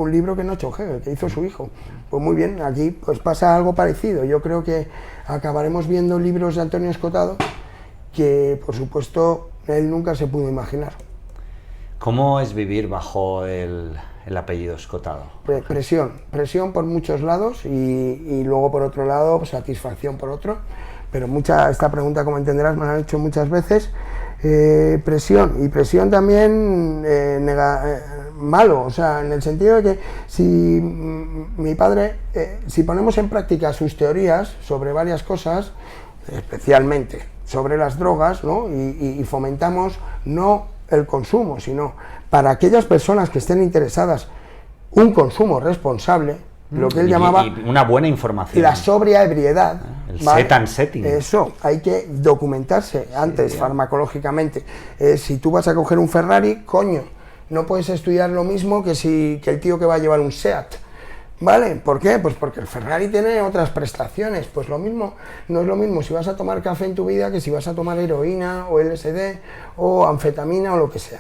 libro que no ha hecho Hegel, que hizo su hijo. Pues muy bien, aquí pues pasa algo parecido. Yo creo que acabaremos viendo libros de Antonio Escotado que, por supuesto, él nunca se pudo imaginar. ¿Cómo es vivir bajo el apellido Escotado? Presión por muchos lados y luego por otro lado pues, satisfacción por otro, pero esta pregunta, como entenderás, me la han hecho muchas veces. Presión también malo, o sea, en el sentido de que si mi padre, si ponemos en práctica sus teorías sobre varias cosas, especialmente sobre las drogas, ¿no? y fomentamos no el consumo, sino para aquellas personas que estén interesadas un consumo responsable, lo que él llamaba y una buena información, la sobria ebriedad, el ¿vale? set and setting. Eso, hay que documentarse antes, farmacológicamente. Si tú vas a coger un Ferrari, coño, no puedes estudiar lo mismo que el tío que va a llevar un SEAT, ¿vale? ¿Por qué? Pues porque el Ferrari tiene otras prestaciones. Pues lo mismo, no es lo mismo si vas a tomar café en tu vida que si vas a tomar heroína o LSD o anfetamina o lo que sea.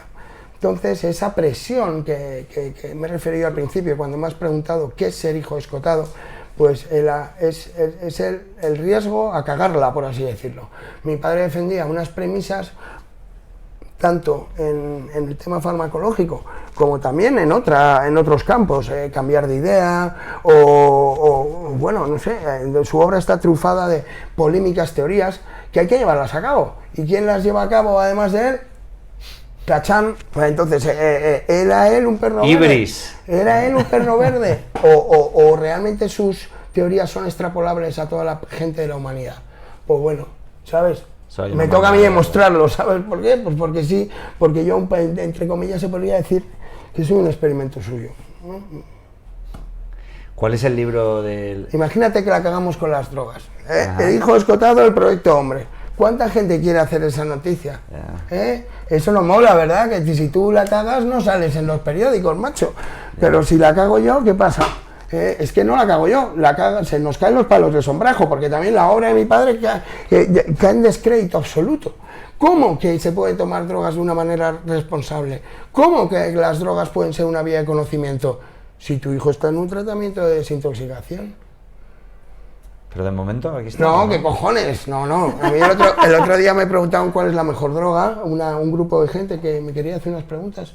Entonces, esa presión que me he referido al principio, cuando me has preguntado qué es ser hijo de Escotado, pues es el riesgo a cagarla, por así decirlo. Mi padre defendía unas premisas, tanto en el tema farmacológico, como también en otros campos, cambiar de idea, o bueno, no sé, su obra está trufada de polémicas teorías que hay que llevarlas a cabo. ¿Y quién las lleva a cabo además de él? Cachán. Pues entonces, ¿era él un perno Ibris verde? ¿Era él un perno verde? ¿O realmente sus teorías son extrapolables a toda la gente de la humanidad? Pues bueno, ¿sabes? Me toca a mí demostrarlo, ¿sabes por qué? Pues porque sí, porque yo, entre comillas, se podría decir que soy un experimento suyo. ¿Cuál es el libro del...? Imagínate que la cagamos con las drogas. El hijo escotado, el proyecto hombre. ¿Cuánta gente quiere hacer esa noticia? Eso no mola, ¿verdad? Que si tú la cagas no sales en los periódicos, macho. Pero si la cago yo, ¿qué pasa? Es que no la cago yo, se nos caen los palos de sombrajo, porque también la obra de mi padre cae en descrédito absoluto. ¿Cómo que se puede tomar drogas de una manera responsable? ¿Cómo que las drogas pueden ser una vía de conocimiento si tu hijo está en un tratamiento de desintoxicación? Pero de momento aquí está. No, ¿qué cojones? No. A mí el otro día me preguntaban cuál es la mejor droga, un grupo de gente que me quería hacer unas preguntas,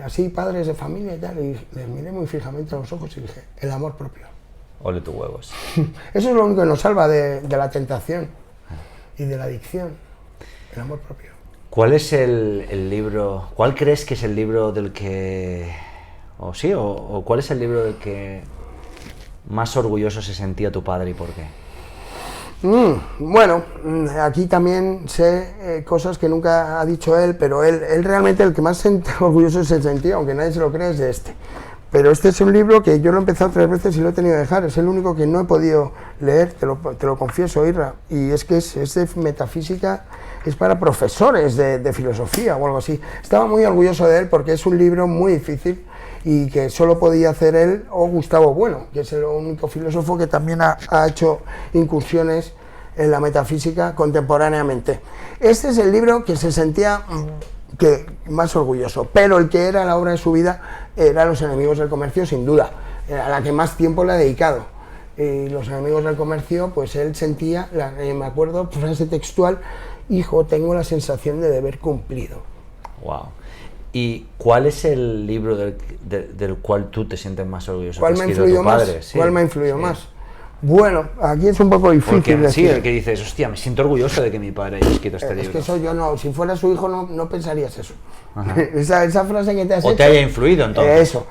así, padres de familia y tal, y les miré muy fijamente a los ojos y dije, el amor propio. Ole tus huevos. Eso es lo único que nos salva de la tentación y de la adicción, el amor propio. ¿Cuál es el libro, cuál crees que es el libro del que, o cuál es el libro del que más orgulloso se sentía tu padre y por qué? Bueno, aquí también sé cosas que nunca ha dicho él, pero él realmente el que más orgulloso se sentía, aunque nadie se lo cree, es de este. Pero este es un libro que yo lo he empezado 3 veces y lo he tenido que dejar, es el único que no he podido leer, te lo confieso, Irra, y es que es de metafísica, es para profesores de filosofía o algo así. Estaba muy orgulloso de él porque es un libro muy difícil y que solo podía hacer él o Gustavo Bueno, que es el único filósofo que también ha hecho incursiones en la metafísica contemporáneamente. Este es el libro que se sentía más orgulloso, pero el que era la obra de su vida era Los enemigos del comercio, sin duda, a la que más tiempo le ha dedicado. Los enemigos del comercio, pues él sentía, me acuerdo, frase textual, hijo, tengo la sensación de deber cumplido. Wow. ¿Y cuál es el libro del cual tú te sientes más orgulloso? ¿Cuál me ha influido más? Sí, ¿Cuál me ha influido más? Bueno, aquí es un poco difícil. Porque decir. sí, el que dices, hostia, me siento orgulloso de que mi padre haya escrito este libro. Es que soy yo, no, si fuera su hijo no pensarías eso. Esa frase que te has hecho. O te haya influido entonces. Eso.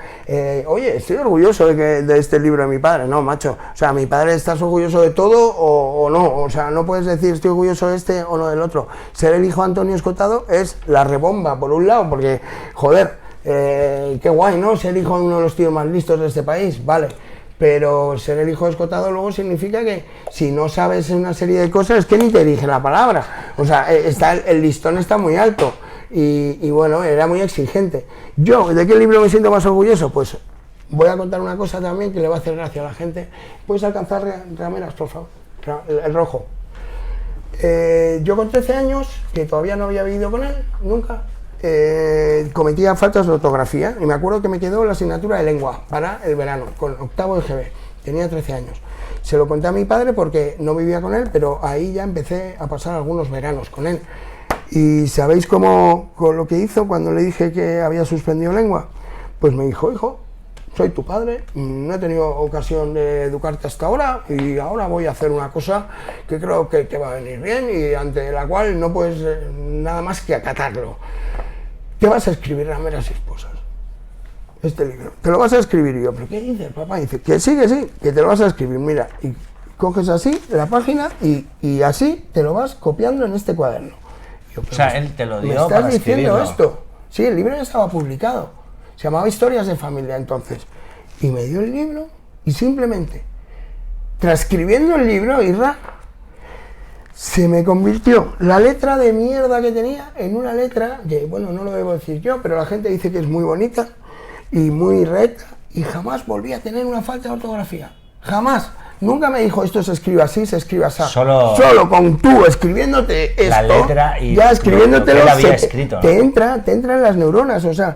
Oye, estoy orgulloso de este libro de mi padre. No, macho. O sea, mi padre, ¿estás orgulloso de todo o no? O sea, no puedes decir estoy orgulloso de este o no del otro. Ser el hijo de Antonio Escotado es la rebomba, por un lado, porque, joder, qué guay, ¿no? Ser hijo de uno de los tíos más listos de este país, vale. Pero ser el hijo de Escotado luego significa que si no sabes una serie de cosas es que ni te dirige la palabra. O sea, el listón está muy alto y bueno, era muy exigente. Yo, ¿de qué libro me siento más orgulloso? Pues voy a contar una cosa también que le va a hacer gracia a la gente. ¿Puedes alcanzar Rameras, por favor? El rojo. Yo con 13 años, que todavía no había vivido con él, nunca, cometía faltas de ortografía y me acuerdo que me quedó la asignatura de lengua para el verano, con 8º de GB, tenía 13 años. Se lo conté a mi padre porque no vivía con él, pero ahí ya empecé a pasar algunos veranos con él. ¿Y sabéis con lo que hizo cuando le dije que había suspendido lengua? Pues me dijo, hijo, soy tu padre, no he tenido ocasión de educarte hasta ahora y ahora voy a hacer una cosa que creo que te va a venir bien y ante la cual no puedes nada más que acatarlo. Te vas a escribir Rameras y Esposas, este libro, te lo vas a escribir. Y yo, ¿pero qué dices, papá? Y dice, que sí, que te lo vas a escribir, mira, y coges así la página y así te lo vas copiando en este cuaderno. Yo, o sea, él te lo dio ¿me estás para diciendo escribirlo? esto? Sí, el libro ya estaba publicado, se llamaba Historias de Familia entonces, y me dio el libro y simplemente transcribiendo el libro, Irra, se me convirtió la letra de mierda que tenía en una letra que, bueno, no lo debo decir yo, pero la gente dice que es muy bonita y muy recta y jamás volví a tener una falta de ortografía. Jamás. Nunca me dijo esto se escribe así, se escribe así. Solo con tú escribiéndote esto, la letra y ya escribiéndotelo, lo había escrito, ¿no? te entra en las neuronas. O sea,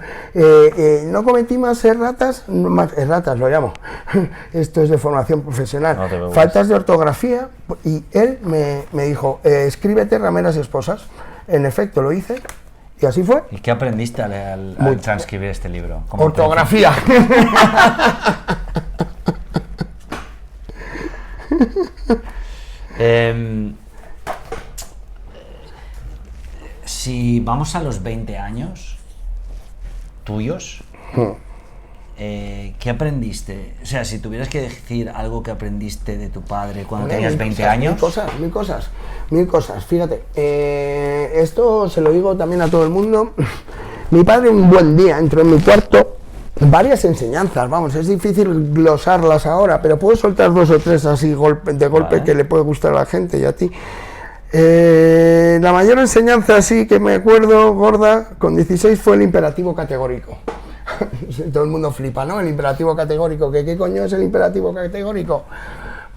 no cometí más erratas lo llamo. Esto es de formación profesional. No faltas de ortografía y él me dijo, escríbete Rameras y Esposas. En efecto, lo hice. Y así fue. ¿Y qué aprendiste al transcribir este libro? Ortografía. Si vamos a los 20 años tuyos, ¿qué aprendiste? O sea, si tuvieras que decir algo que aprendiste de tu padre cuando tenías 20 años... Mil cosas. Fíjate, esto se lo digo también a todo el mundo. Mi padre un buen día entró en mi cuarto varias enseñanzas, vamos, es difícil glosarlas ahora, pero puedo soltar 2 o 3 así de golpe vale. Que le puede gustar a la gente y a ti. La mayor enseñanza así que me acuerdo, gorda, con 16 fue el imperativo categórico. Todo el mundo flipa, ¿no? El imperativo categórico, ¿qué coño es el imperativo categórico?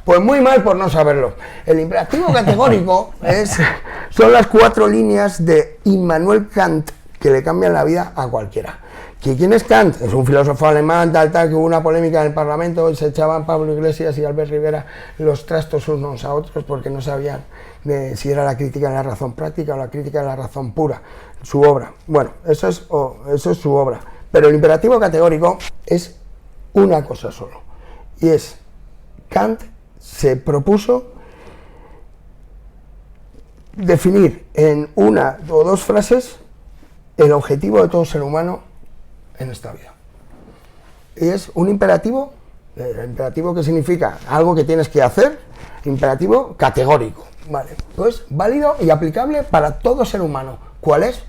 Pues muy mal por no saberlo. El imperativo categórico son las 4 líneas de Immanuel Kant que le cambian la vida a cualquiera. ¿Quién es Kant? Es un filósofo alemán, que hubo una polémica en el Parlamento y se echaban Pablo Iglesias y Albert Rivera los trastos unos a otros porque no sabían si era la crítica de la razón práctica o la crítica de la razón pura, su obra. Bueno, eso es su obra. Pero el imperativo categórico es una cosa solo. Y es, Kant se propuso definir en 1 o 2 frases el objetivo de todo ser humano en esta vida. Y es un imperativo, imperativo que significa algo que tienes que hacer, imperativo categórico, ¿vale? Pues válido y aplicable para todo ser humano. ¿Cuál es?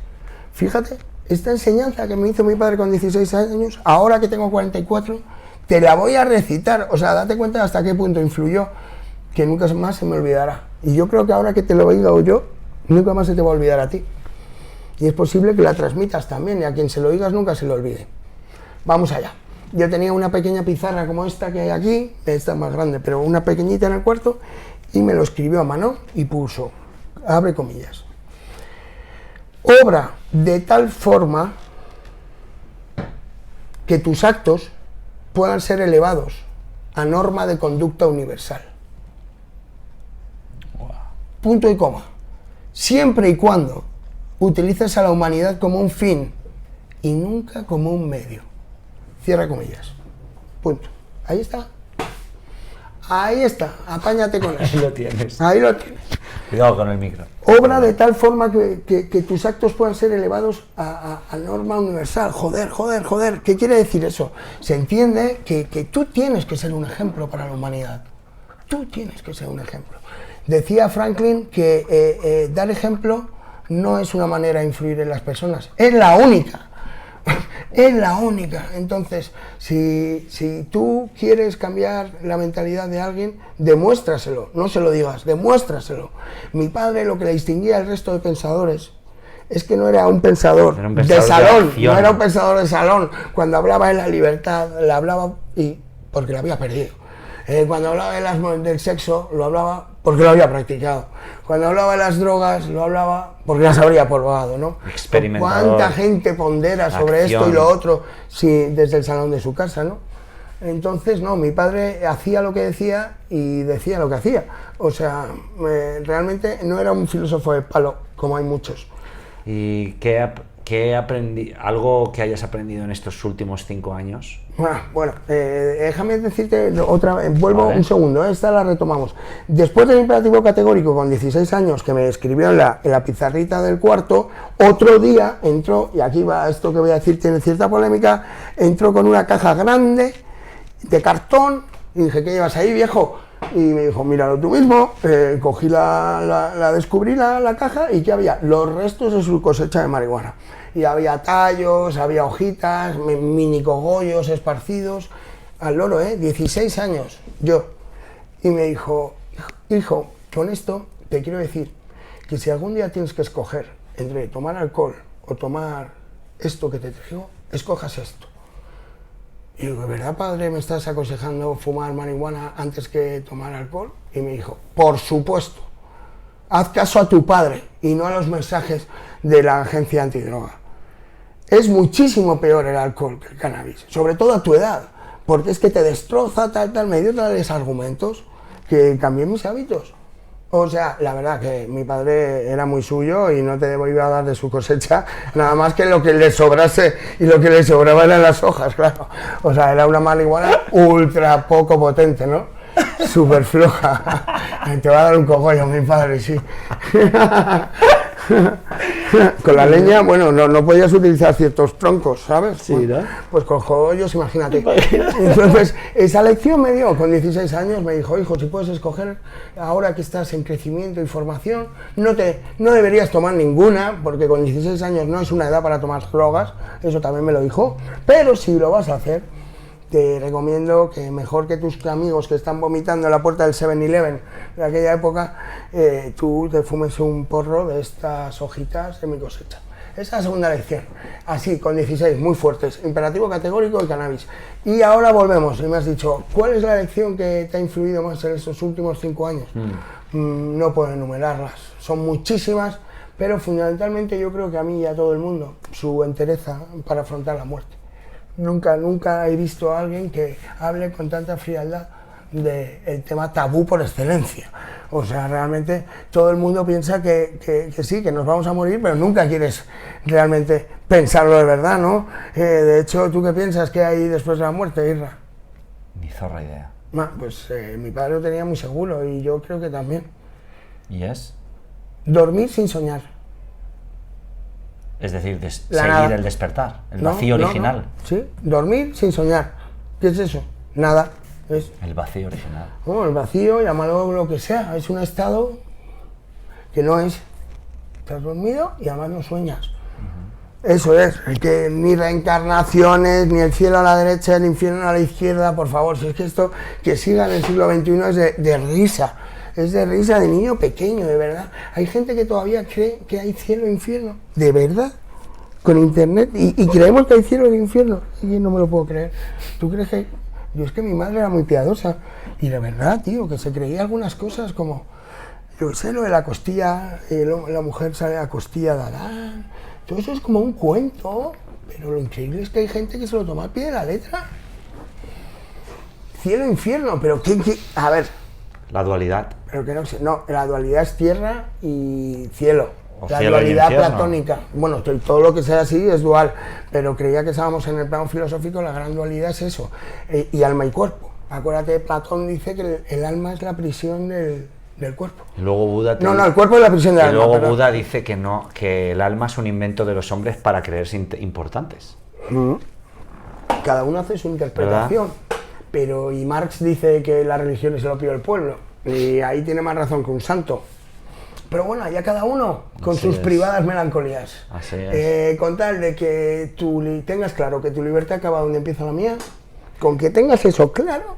Fíjate, esta enseñanza que me hizo mi padre con 16 años, ahora que tengo 44, te la voy a recitar, o sea, date cuenta hasta qué punto influyó, que nunca más se me olvidará. Y yo creo que ahora que te lo oiga yo, nunca más se te va a olvidar a ti. Y es posible que la transmitas también, y a quien se lo digas nunca se lo olvide. Vamos allá. Yo tenía una pequeña pizarra como esta que hay aquí, esta es más grande, pero una pequeñita en el cuarto, y me lo escribió a mano y puso, abre comillas, obra de tal forma que tus actos puedan ser elevados a norma de conducta universal. Punto y coma. Siempre y cuando utilices a la humanidad como un fin y nunca como un medio. Cierra comillas. Punto. Ahí está. Ahí está. Apáñate con eso. Ahí lo tienes. Ahí lo tienes. Cuidado con el micro. Obra de tal forma que tus actos puedan ser elevados a norma universal. Joder. ¿Qué quiere decir eso? Se entiende que tú tienes que ser un ejemplo para la humanidad. Tú tienes que ser un ejemplo. Decía Franklin que dar ejemplo no es una manera de influir en las personas, es la única. Es la única. Entonces, si tú quieres cambiar la mentalidad de alguien, demuéstraselo, no se lo digas, demuéstraselo. Mi padre, lo que le distinguía al resto de pensadores es que no era un pensador, de salón, no era un pensador de salón. Cuando hablaba de la libertad, la hablaba porque la había perdido. Cuando hablaba del sexo, lo hablaba porque lo había practicado. Cuando hablaba de las drogas, lo hablaba porque las habría probado, ¿no? Experimentador. ¿Cuánta gente pondera sobre esto y lo otro desde el salón de su casa, ¿no? Entonces, no, mi padre hacía lo que decía y decía lo que hacía. O sea, realmente no era un filósofo de palo, como hay muchos. ¿Y qué aprendí? ¿Algo que hayas aprendido en estos últimos 5 años? Bueno, déjame decirte otra vez, vuelvo vale. Un segundo, esta la retomamos. Después del imperativo categórico con 16 años que me escribió en la pizarrita del cuarto, otro día entró, y aquí va esto que voy a decir, tiene cierta polémica, entró con una caja grande de cartón y dije, ¿qué llevas ahí, viejo? Y me dijo, míralo tú mismo. Cogí descubrí la caja y ¿qué había? Los restos de su cosecha de marihuana. Y había tallos, había hojitas, mini cogollos esparcidos al loro, 16 años, yo. Y me dijo, hijo, con esto te quiero decir que si algún día tienes que escoger entre tomar alcohol o tomar esto que te traigo, escojas esto. Y digo, ¿verdad, padre, me estás aconsejando fumar marihuana antes que tomar alcohol? Y me dijo, por supuesto, haz caso a tu padre y no a los mensajes de la agencia antidroga. Es muchísimo peor el alcohol que el cannabis, sobre todo a tu edad, porque es que te destroza, me dio tales argumentos que cambié mis hábitos. O sea, la verdad que mi padre era muy suyo y no te iba a dar de su cosecha nada más que lo que le sobrase, y lo que le sobraba eran las hojas, claro. O sea, era una marihuana ultra poco potente, ¿no? Súper floja. Te va a dar un cogollo mi padre, sí. Con la leña, bueno, no podías utilizar ciertos troncos, ¿sabes? Sí, Bueno, ¿no? pues con joyos, imagínate. Entonces, esa lección me dio, con 16 años, me dijo, hijo, si puedes escoger, ahora que estás en crecimiento y formación, no deberías tomar ninguna, porque con 16 años no es una edad para tomar drogas, eso también me lo dijo, pero si lo vas a hacer, te recomiendo que mejor que tus amigos que están vomitando en la puerta del 7-Eleven de aquella época, tú te fumes un porro de estas hojitas de mi cosecha. Esa es la segunda lección, así, con 16, muy fuertes, imperativo categórico y cannabis. Y ahora volvemos, y me has dicho, ¿cuál es la lección que te ha influido más en estos últimos 5 años? No puedo enumerarlas, son muchísimas, pero fundamentalmente yo creo que a mí y a todo el mundo, su entereza para afrontar la muerte. Nunca he visto a alguien que hable con tanta frialdad del tema tabú por excelencia. O sea, realmente todo el mundo piensa que sí, que nos vamos a morir, pero nunca quieres realmente pensarlo de verdad, ¿no? De hecho, ¿tú qué piensas que hay después de la muerte, Irra? Ni zorra idea. Pues mi padre lo tenía muy seguro y yo creo que también. ¿Y es? Dormir sin soñar. Es decir, La seguir nada. el despertar, el No, vacío no, original. no. Sí, dormir sin soñar. ¿Qué es eso? Nada. Es El vacío original. el vacío, llámalo lo que sea, es un estado que no es. Estás dormido y además no sueñas. Eso es, que ni reencarnaciones, ni el cielo a la derecha, el infierno a la izquierda, por favor, si es que esto que siga en el siglo XXI es de risa, es de risa de niño pequeño, de verdad. Hay gente que todavía cree que hay cielo e infierno, de verdad, con internet, y creemos que hay cielo e infierno, y no me lo puedo creer. ¿Tú crees que...? Yo es que mi madre era muy piadosa, y de verdad, tío, que se creía algunas cosas como, yo sé, lo de la costilla, la mujer sale a la costilla de Adán, todo eso es como un cuento, pero lo increíble es que hay gente que se lo toma al pie de la letra. Cielo e infierno, pero ¿qué? A ver, La dualidad. pero que no, la dualidad es tierra y cielo. O La cielo y dualidad infierno. platónica. Bueno, todo lo que sea así es dual, pero creía que estábamos en el plano filosófico, la gran dualidad es eso. Y alma y cuerpo. Acuérdate, Platón dice que el alma es la prisión del cuerpo. Y luego Buda No, el cuerpo es la prisión del y alma. luego perdón. Buda dice que no, que el alma es un invento de los hombres para creerse importantes. Cada uno hace su interpretación. Pero, y Marx dice que la religión es el opio del pueblo. Y ahí tiene más razón que un santo. Pero bueno, allá cada uno con Así sus es. privadas melancolías. Así es. Con tal de que tú tengas claro que tu libertad acaba donde empieza la mía, con que tengas eso claro,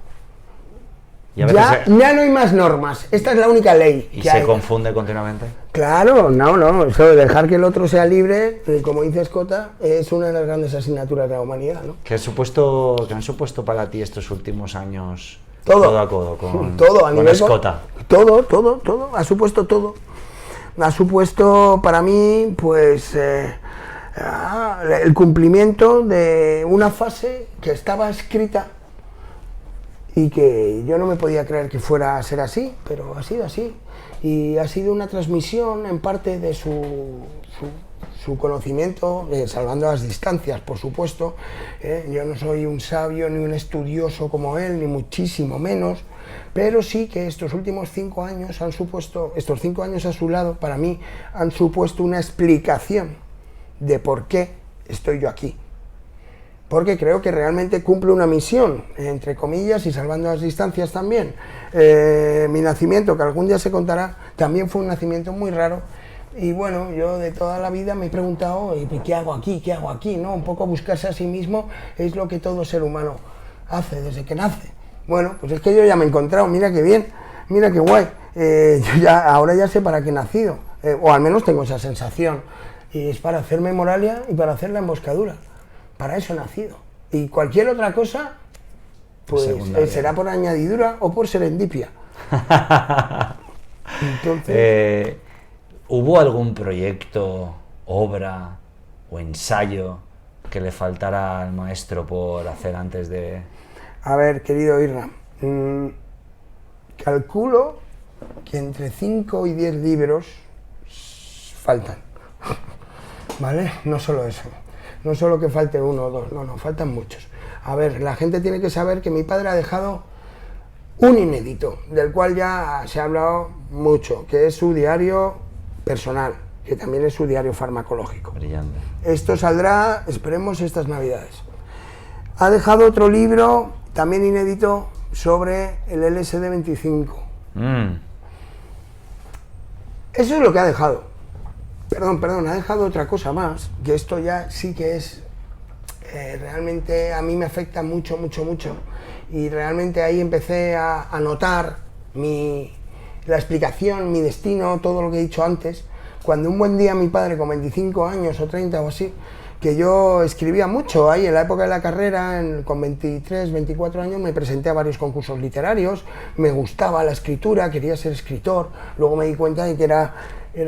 Y a veces ya no hay más normas. Esta es la única ley y que se hay. confunde continuamente. Claro, no, eso de dejar que el otro sea libre, como dice Escota, es una de las grandes asignaturas de la humanidad, ¿no? ¿Qué han supuesto para ti estos últimos años Todo. codo a codo con, Todo, a con nivel Escota? Todo, ha supuesto todo. Ha supuesto para mí, pues, el cumplimiento de una fase que estaba escrita y que yo no me podía creer que fuera a ser así, pero ha sido así. Y ha sido una transmisión en parte de su conocimiento, salvando las distancias, por supuesto. Yo no soy un sabio ni un estudioso como él, ni muchísimo menos, pero sí que estos últimos 5 años estos 5 años a su lado, para mí, han supuesto una explicación de por qué estoy yo aquí. Porque creo que realmente cumple una misión, entre comillas, y salvando las distancias también. Mi nacimiento, que algún día se contará, también fue un nacimiento muy raro. Y bueno, yo de toda la vida me he preguntado, ¿qué hago aquí? ¿Qué hago aquí? ¿No? Un poco buscarse a sí mismo es lo que todo ser humano hace desde que nace. Bueno, pues es que yo ya me he encontrado, mira qué bien, mira qué guay. Ahora ya sé para qué he nacido, o al menos tengo esa sensación. Y es para hacer memoralia y para hacer la emboscadura. Para eso he nacido. Y cualquier otra cosa, pues será por añadidura o por serendipia. Entonces... ¿Hubo algún proyecto, obra o ensayo que le faltara al maestro por hacer antes de...? A ver, querido Irra, calculo que entre 5 y 10 libros faltan, ¿vale? No solo eso, no solo que falte 1 o 2, no, faltan muchos. A ver, la gente tiene que saber que mi padre ha dejado un inédito, del cual ya se ha hablado mucho, que es su diario personal, que también es su diario farmacológico. Brillante. Esto saldrá, esperemos, estas Navidades. Ha dejado otro libro, también inédito, sobre el LSD-25. Eso es lo que ha dejado. Perdón, ha dejado otra cosa más, que esto ya sí que es, realmente a mí me afecta mucho, y realmente ahí empecé a notar la explicación, mi destino, todo lo que he dicho antes, cuando un buen día mi padre, con 25 años o 30 o así, que yo escribía mucho ahí en la época de la carrera, con 23, 24 años, me presenté a varios concursos literarios, me gustaba la escritura, quería ser escritor, luego me di cuenta de que era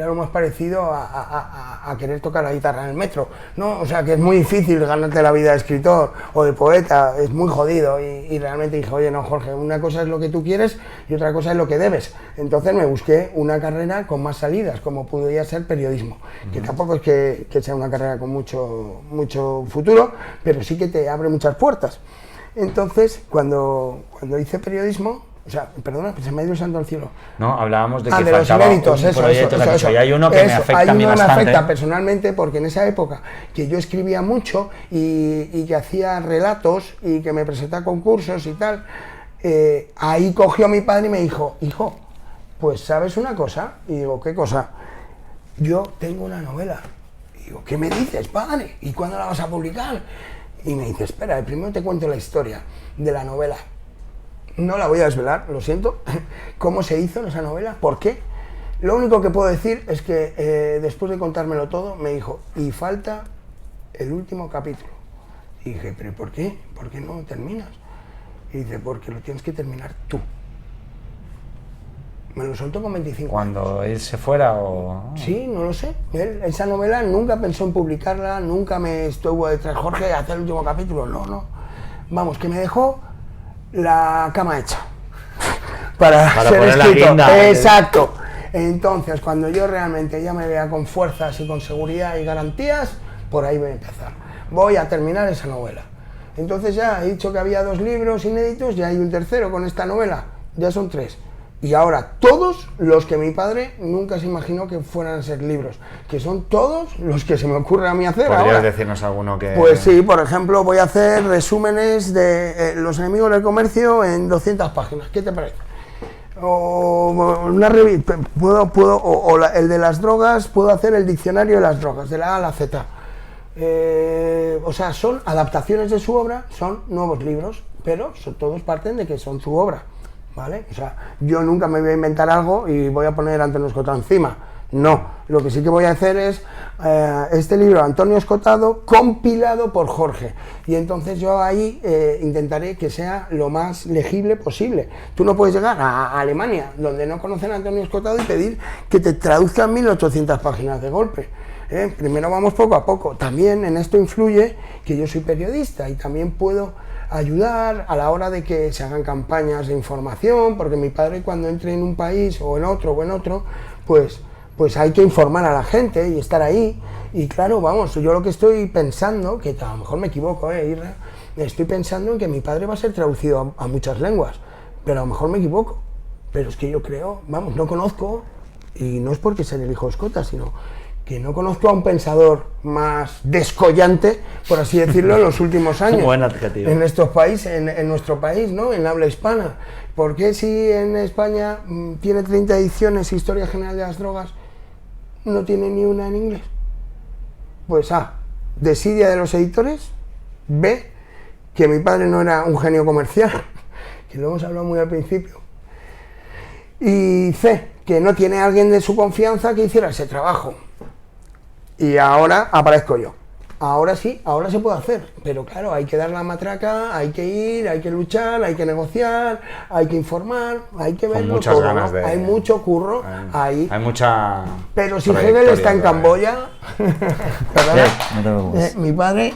lo más parecido a querer tocar la guitarra en el metro, ¿no? O sea, que es muy difícil ganarte la vida de escritor o de poeta, es muy jodido, y realmente dije, oye, no, Jorge, una cosa es lo que tú quieres y otra cosa es lo que debes. Entonces me busqué una carrera con más salidas, como podría ser periodismo, que tampoco es que sea una carrera con mucho futuro, pero sí que te abre muchas puertas. Entonces, cuando hice periodismo, o sea, perdona, se me ha ido el santo al cielo. No, hablábamos de que de los faltaba inéditos, un proyecto, eso. Y hay uno que me afecta a mí bastante. Me afecta personalmente, porque en esa época que yo escribía mucho y que hacía relatos y que me presenté a concursos y tal, ahí cogió a mi padre y me dijo, hijo, pues ¿sabes una cosa? Y digo, ¿qué cosa? Yo tengo una novela. Y digo, ¿qué me dices, padre? ¿Y cuándo la vas a publicar? Y me dice, espera, primero te cuento la historia de la novela. No la voy a desvelar, lo siento, cómo se hizo esa novela, por qué. Lo único que puedo decir es que después de contármelo todo, me dijo, y falta el último capítulo. Y dije, ¿pero por qué? ¿Por qué no terminas? Y dice, porque lo tienes que terminar tú. Me lo soltó con 25 ¿Cuando años. él se fuera o...? Sí, no lo sé. Esa novela nunca pensó en publicarla, nunca me estuvo detrás, Jorge, hacer el último capítulo, no. Vamos, que me dejó la cama hecha para ser escritor. Exacto. Entonces, cuando yo realmente ya me vea con fuerzas y con seguridad y garantías, por ahí voy a empezar. Voy a terminar esa novela. Entonces ya he dicho que había 2 libros inéditos, ya hay un tercero con esta novela, ya son 3. Y ahora todos los que mi padre nunca se imaginó que fueran a ser libros, que son todos los que se me ocurre a mí hacer ahora. ¿Podrías decirnos alguno que...? Pues sí, por ejemplo, voy a hacer resúmenes de los enemigos del comercio en 200 páginas. ¿Qué te parece? O una revista, el de las drogas, puedo hacer el diccionario de las drogas, de la A a la Z. O sea, son adaptaciones de su obra, son nuevos libros, pero todos parten de que son su obra. ¿Vale? O sea, yo nunca me voy a inventar algo y voy a poner a Antonio Escotado encima. No, lo que sí que voy a hacer es este libro, Antonio Escotado, compilado por Jorge. Y entonces yo ahí intentaré que sea lo más legible posible. Tú no puedes llegar a Alemania, donde no conocen a Antonio Escotado, y pedir que te traduzcan 1800 páginas de golpe. Primero vamos poco a poco. También en esto influye que yo soy periodista y también puedo ayudar a la hora de que se hagan campañas de información, porque mi padre, cuando entre en un país o en otro, pues hay que informar a la gente y estar ahí. Y claro, vamos, yo lo que estoy pensando, que a lo mejor me equivoco, Irra, estoy pensando en que mi padre va a ser traducido a muchas lenguas, pero a lo mejor me equivoco. Pero es que yo creo, vamos, no conozco, y no es porque sea el hijo de Escota, sino que no conozco a un pensador más descollante, por así decirlo, en los últimos años. Buen adjetivo. En estos países, en nuestro país, ¿no? En habla hispana. ¿Por qué si en España tiene 30 ediciones Historia General de las Drogas, no tiene ni una en inglés? Pues A, desidia de los editores. B, que mi padre no era un genio comercial, que lo hemos hablado muy al principio. Y C, que no tiene alguien de su confianza que hiciera ese trabajo. Y ahora aparezco yo. Ahora sí, ahora se puede hacer, pero claro, hay que dar la matraca, hay que ir, hay que luchar, hay que negociar, hay que informar, hay que verlo todo, ¿no? Hay mucho curro ahí. Hay mucha... Pero si Hegel está en Camboya, ¿verdad? No Mi padre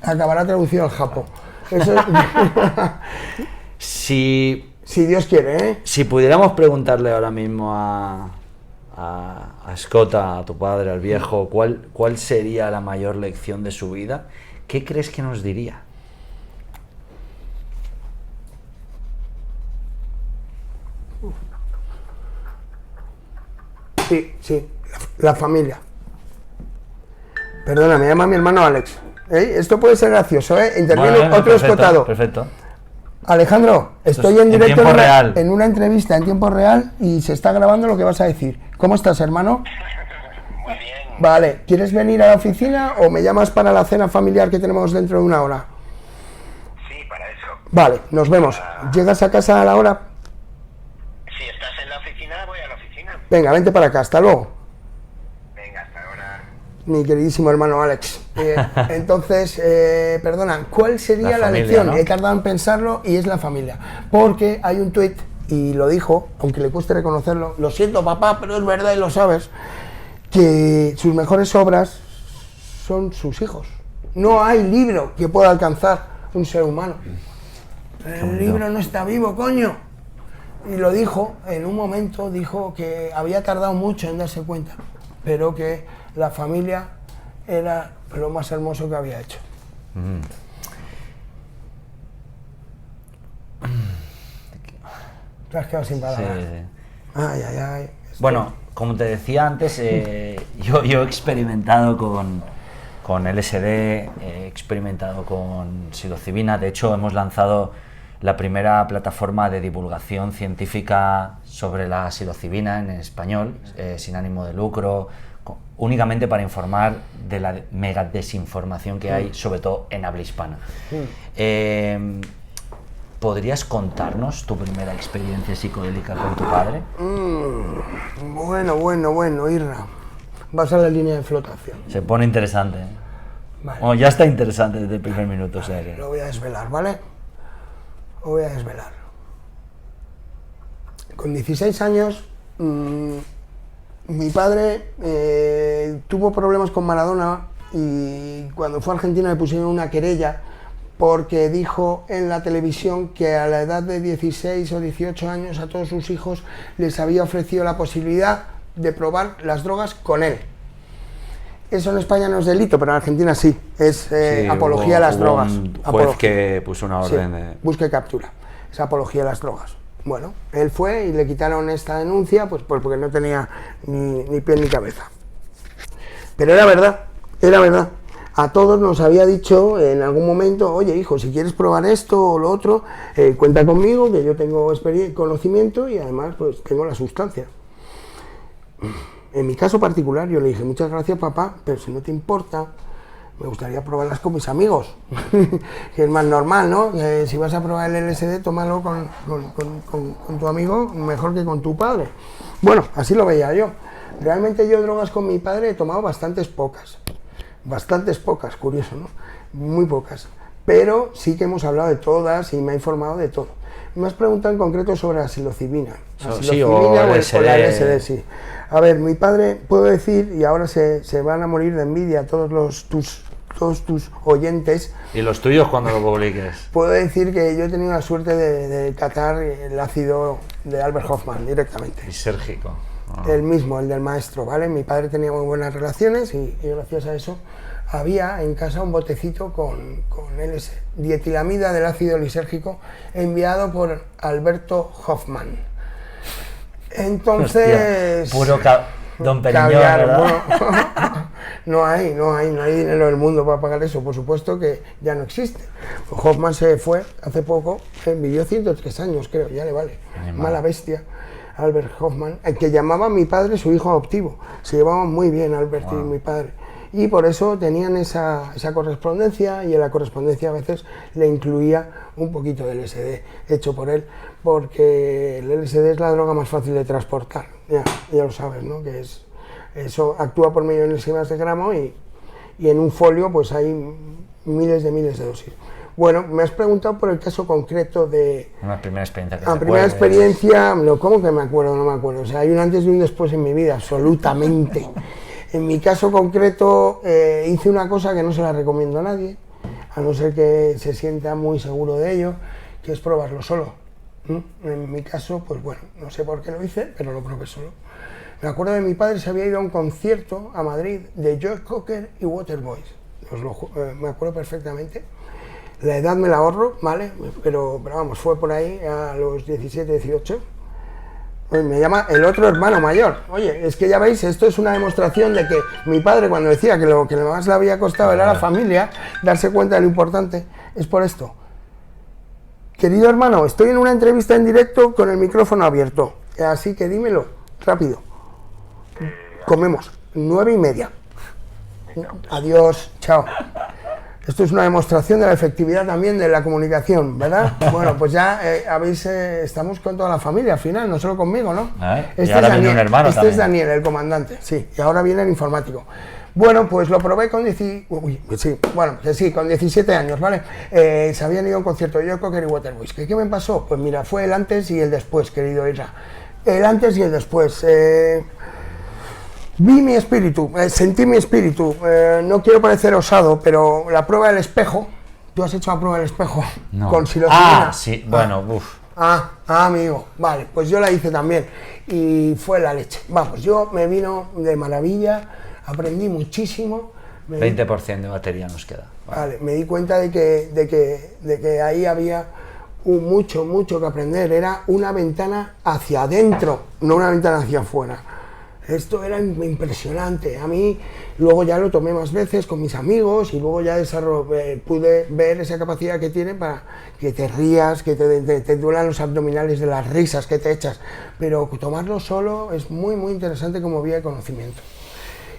acabará traducido al Japón. Eso es... Si Dios quiere, ¿eh? Si pudiéramos preguntarle ahora mismo a Escota, a tu padre, al viejo, ¿cuál sería la mayor lección de su vida? ¿Qué crees que nos diría? Sí, la familia. Perdona, me llama mi hermano Alex. Esto puede ser gracioso, interviene Bueno, otro perfecto, escotado. Perfecto. Alejandro, estoy en en directo tiempo real. en una entrevista en tiempo real y se está grabando lo que vas a decir. ¿Cómo estás, hermano? Muy bien. Vale, ¿quieres venir a la oficina o me llamas para la cena familiar que tenemos dentro de una hora? Sí, para eso. Vale, nos vemos. ¿Llegas a casa a la hora? Si estás en la oficina, voy a la oficina. Venga, vente para acá, hasta luego. Venga, hasta ahora. Mi queridísimo hermano Alex. Entonces, perdona, ¿cuál sería la familia, lección? ¿no? He tardado en pensarlo y es la familia. Porque hay un tuit, y lo dijo, aunque le cueste reconocerlo, lo siento papá, pero es verdad y lo sabes, que sus mejores obras son sus hijos. No hay libro que pueda alcanzar un ser humano. El libro no está vivo, coño. Y lo dijo, en un momento dijo que había tardado mucho en darse cuenta, pero que la familia era lo más hermoso que había hecho. Te has quedado sin palabras. Sí, sí. Ay, ay, ay. Bueno, como te decía antes, yo he experimentado con LSD, he experimentado con psilocibina. De hecho, hemos lanzado la primera plataforma de divulgación científica sobre la psilocibina en español, sin ánimo de lucro, únicamente para informar de la mega desinformación que hay, sobre todo en habla hispana. ¿Podrías contarnos tu primera experiencia psicodélica con tu padre? Bueno, Irra. Vas a la línea de flotación. Se pone interesante. Vale. Bueno, ya está interesante desde el primer minuto. O sea que... Lo voy a desvelar, ¿vale? Lo voy a desvelar. Con 16 años, mi padre tuvo problemas con Maradona y cuando fue a Argentina le pusieron una querella porque dijo en la televisión que a la edad de 16 o 18 años a todos sus hijos les había ofrecido la posibilidad de probar las drogas con él. Eso en España no es delito, pero en Argentina sí, es apología a las drogas. Un juez Apología. que puso una orden Sí, de... busca y captura, es apología a las drogas. Bueno, él fue y le quitaron esta denuncia pues porque no tenía ni pie ni cabeza. Pero era verdad, era verdad. A todos nos había dicho en algún momento, oye hijo, si quieres probar esto o lo otro, cuenta conmigo, que yo tengo conocimiento y además pues tengo la sustancia. En mi caso particular yo le dije, muchas gracias papá, pero si no te importa, me gustaría probarlas con mis amigos, que es más normal, ¿no? Si vas a probar el LSD, tómalo con tu amigo, mejor que con tu padre. Bueno, así lo veía yo. Realmente yo drogas con mi padre he tomado bastantes pocas, curioso, ¿no? Muy pocas, pero sí que hemos hablado de todas y me ha informado de todo. Me has preguntado en concreto sobre la psilocibina. Sí, o la LSD. sí. A ver, mi padre, puedo decir, y ahora se van a morir de envidia todos tus oyentes. ¿Y los tuyos cuando lo publiques? Puedo decir que yo he tenido la suerte de catar el ácido de Albert Hoffman directamente. Lisérgico. El mismo, el del maestro, ¿vale? Mi padre tenía muy buenas relaciones y gracias a eso había en casa un botecito con dietilamida del ácido lisérgico enviado por Alberto Hoffman. Entonces... Hostia, puro Don Periñón, caviar, ¿verdad? Bueno, no hay dinero del mundo para pagar eso, por supuesto que ya no existe. Hoffman se fue hace poco, vivió 103 años creo, ya le vale. Mala bestia. Albert Hoffman, el que llamaba a mi padre su hijo adoptivo. Se llevaban muy bien Albert y mi padre. Y por eso tenían esa correspondencia, y en la correspondencia a veces le incluía un poquito de LSD hecho por él, porque el LSD es la droga más fácil de transportar, ya lo sabes, ¿no? Que eso actúa por millonésimas de gramo y en un folio pues hay miles de dosis. Bueno, me has preguntado por el caso concreto de... Una primera experiencia que La primera experiencia, no, ¿cómo que me acuerdo? No me acuerdo. O sea, hay un antes y un después en mi vida, absolutamente. En mi caso concreto, hice una cosa que no se la recomiendo a nadie, a no ser que se sienta muy seguro de ello, que es probarlo solo. En mi caso, pues bueno, no sé por qué lo hice, pero lo probé solo. Me acuerdo de mi padre, se había ido a un concierto a Madrid de Joe Cocker y Waterboys. Me acuerdo perfectamente. La edad me la ahorro, ¿vale? Pero vamos, fue por ahí a los 17, 18. Pues me llama el otro hermano mayor. Oye, es que ya veis, esto es una demostración de que mi padre, cuando decía que lo que más le había costado era la familia, darse cuenta de lo importante, es por esto. Querido hermano, estoy en una entrevista en directo con el micrófono abierto, así que dímelo, rápido. Comemos, 9:30. Adiós, chao. Esto es una demostración de la efectividad también de la comunicación, ¿verdad? Bueno, pues ya estamos con toda la familia al final, no solo conmigo, ¿no? Y ahora viene un hermano este también. Es Daniel, el comandante, sí, y ahora viene el informático. Bueno, pues lo probé con 17 años, ¿vale? Se habían ido a un concierto de Joe Cocker y Waterboys. ¿Qué me pasó? Pues mira, fue el antes y el después, querido Isra. El antes y el después. Vi mi espíritu, sentí mi espíritu, no quiero parecer osado, pero la prueba del espejo, ¿tú has hecho la prueba del espejo? No. Con psilocibina. Sí, bueno, uff. Amigo, vale, pues yo la hice también y fue la leche. Vamos, yo me vino de maravilla, aprendí muchísimo. 20% de batería nos queda. Vale, me di cuenta de que ahí había mucho que aprender, era una ventana hacia adentro, no una ventana hacia afuera. Esto era impresionante. A mí luego ya lo tomé más veces con mis amigos y luego ya pude ver esa capacidad que tiene para que te rías, que te duelan los abdominales de las risas que te echas. Pero tomarlo solo es muy interesante como vía de conocimiento.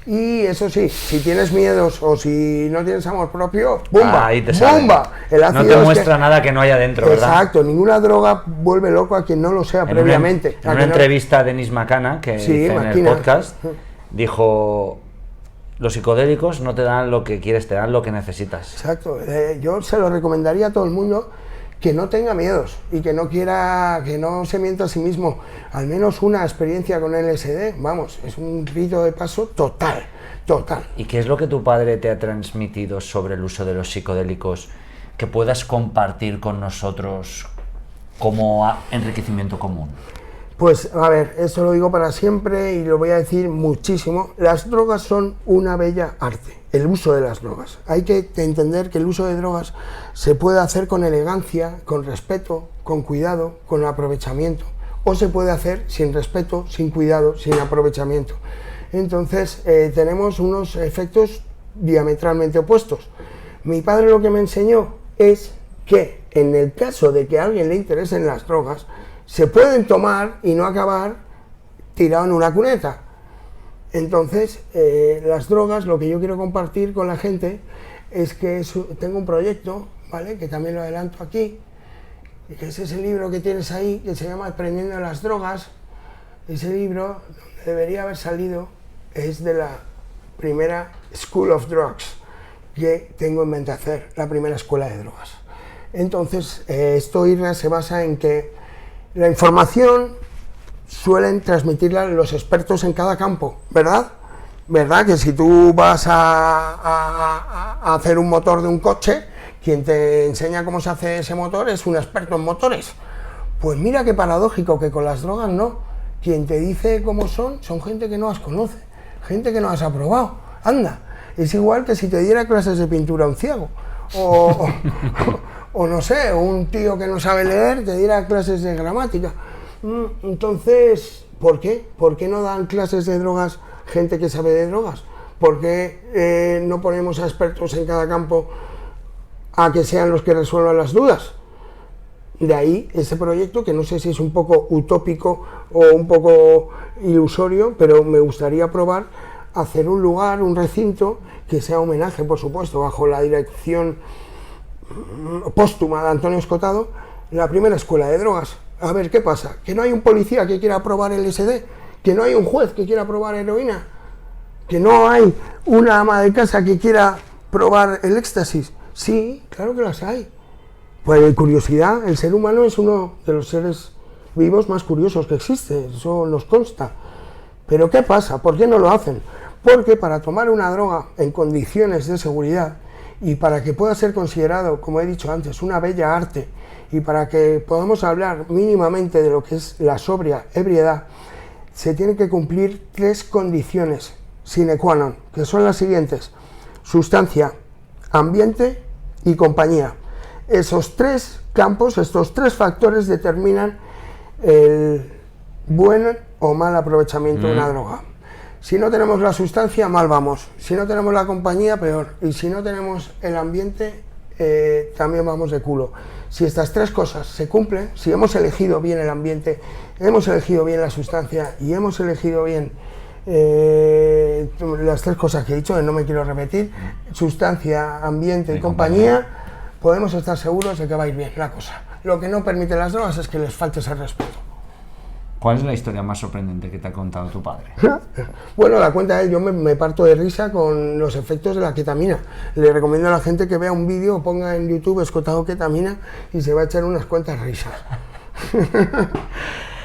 Y eso sí, si tienes miedos o si no tienes amor propio, ¡bumba! Ahí te sale. ¡Bumba! El ácido no te muestra nada que no haya dentro, ¿verdad? Exacto, ninguna droga vuelve loco a quien no lo sea previamente. En una entrevista a Denis McCann, que hice en el podcast, dijo: los psicodélicos no te dan lo que quieres, te dan lo que necesitas. Exacto, yo se lo recomendaría a todo el mundo que no tenga miedos y que no se mienta a sí mismo. Al menos una experiencia con LSD, vamos, es un rito de paso total. ¿Y qué es lo que tu padre te ha transmitido sobre el uso de los psicodélicos que puedas compartir con nosotros como enriquecimiento común? Pues a ver, eso lo digo para siempre y lo voy a decir muchísimo. Las drogas son una bella arte, el uso de las drogas. Hay que entender que el uso de drogas se puede hacer con elegancia, con respeto, con cuidado, con aprovechamiento. O se puede hacer sin respeto, sin cuidado, sin aprovechamiento. Entonces tenemos unos efectos diametralmente opuestos. Mi padre lo que me enseñó es que en el caso de que a alguien le interesen las drogas, se pueden tomar y no acabar tirado en una cuneta. Entonces, las drogas, lo que yo quiero compartir con la gente es que tengo un proyecto, ¿vale?, que también lo adelanto aquí, que es ese libro que tienes ahí, que se llama Aprendiendo las drogas. Ese libro, donde debería haber salido, es de la primera School of Drugs que tengo en mente hacer, la primera escuela de drogas. Entonces, esto, Irra, se basa en que la información suelen transmitirla los expertos en cada campo, ¿verdad? ¿Verdad? Que si tú vas a hacer un motor de un coche, quien te enseña cómo se hace ese motor es un experto en motores. Pues mira qué paradójico que con las drogas no. Quien te dice cómo son gente que no las conoce, gente que no las ha probado. Anda, es igual que si te diera clases de pintura a un ciego. O no sé, un tío que no sabe leer te diera clases de gramática. Entonces, ¿por qué? ¿Por qué no dan clases de drogas gente que sabe de drogas? ¿Por qué no ponemos a expertos en cada campo a que sean los que resuelvan las dudas? De ahí ese proyecto, que no sé si es un poco utópico o un poco ilusorio, pero me gustaría probar hacer un lugar, un recinto, que sea homenaje, por supuesto, bajo la dirección póstuma de Antonio Escotado, la primera escuela de drogas. A ver, ¿qué pasa? ¿Que no hay un policía que quiera probar el LSD? ¿Que no hay un juez que quiera probar heroína? ¿Que no hay una ama de casa que quiera probar el éxtasis? Sí, claro que las hay. Pues curiosidad, el ser humano es uno de los seres vivos más curiosos que existe, eso nos consta. Pero ¿qué pasa? ¿Por qué no lo hacen? Porque para tomar una droga en condiciones de seguridad y para que pueda ser considerado, como he dicho antes, una bella arte, y para que podamos hablar mínimamente de lo que es la sobria ebriedad, se tienen que cumplir 3 condiciones sine qua non, que son las siguientes: sustancia, ambiente y compañía. Esos 3 campos, estos 3 factores determinan buen o mal aprovechamiento de una droga. Si no tenemos la sustancia, mal vamos. Si no tenemos la compañía, peor. Y si no tenemos el ambiente, también vamos de culo. Si estas tres cosas se cumplen, si hemos elegido bien el ambiente, hemos elegido bien la sustancia y hemos elegido bien las tres cosas que he dicho, no me quiero repetir, sustancia, ambiente y compañía, podemos estar seguros de que va a ir bien la cosa. Lo que no permite las drogas es que les falte ese respeto. ¿Cuál es la historia más sorprendente que te ha contado tu padre? Bueno, la cuenta es, yo me parto de risa con los efectos de la ketamina. Le recomiendo a la gente que vea un vídeo o ponga en YouTube escotado ketamina y se va a echar unas cuantas risas.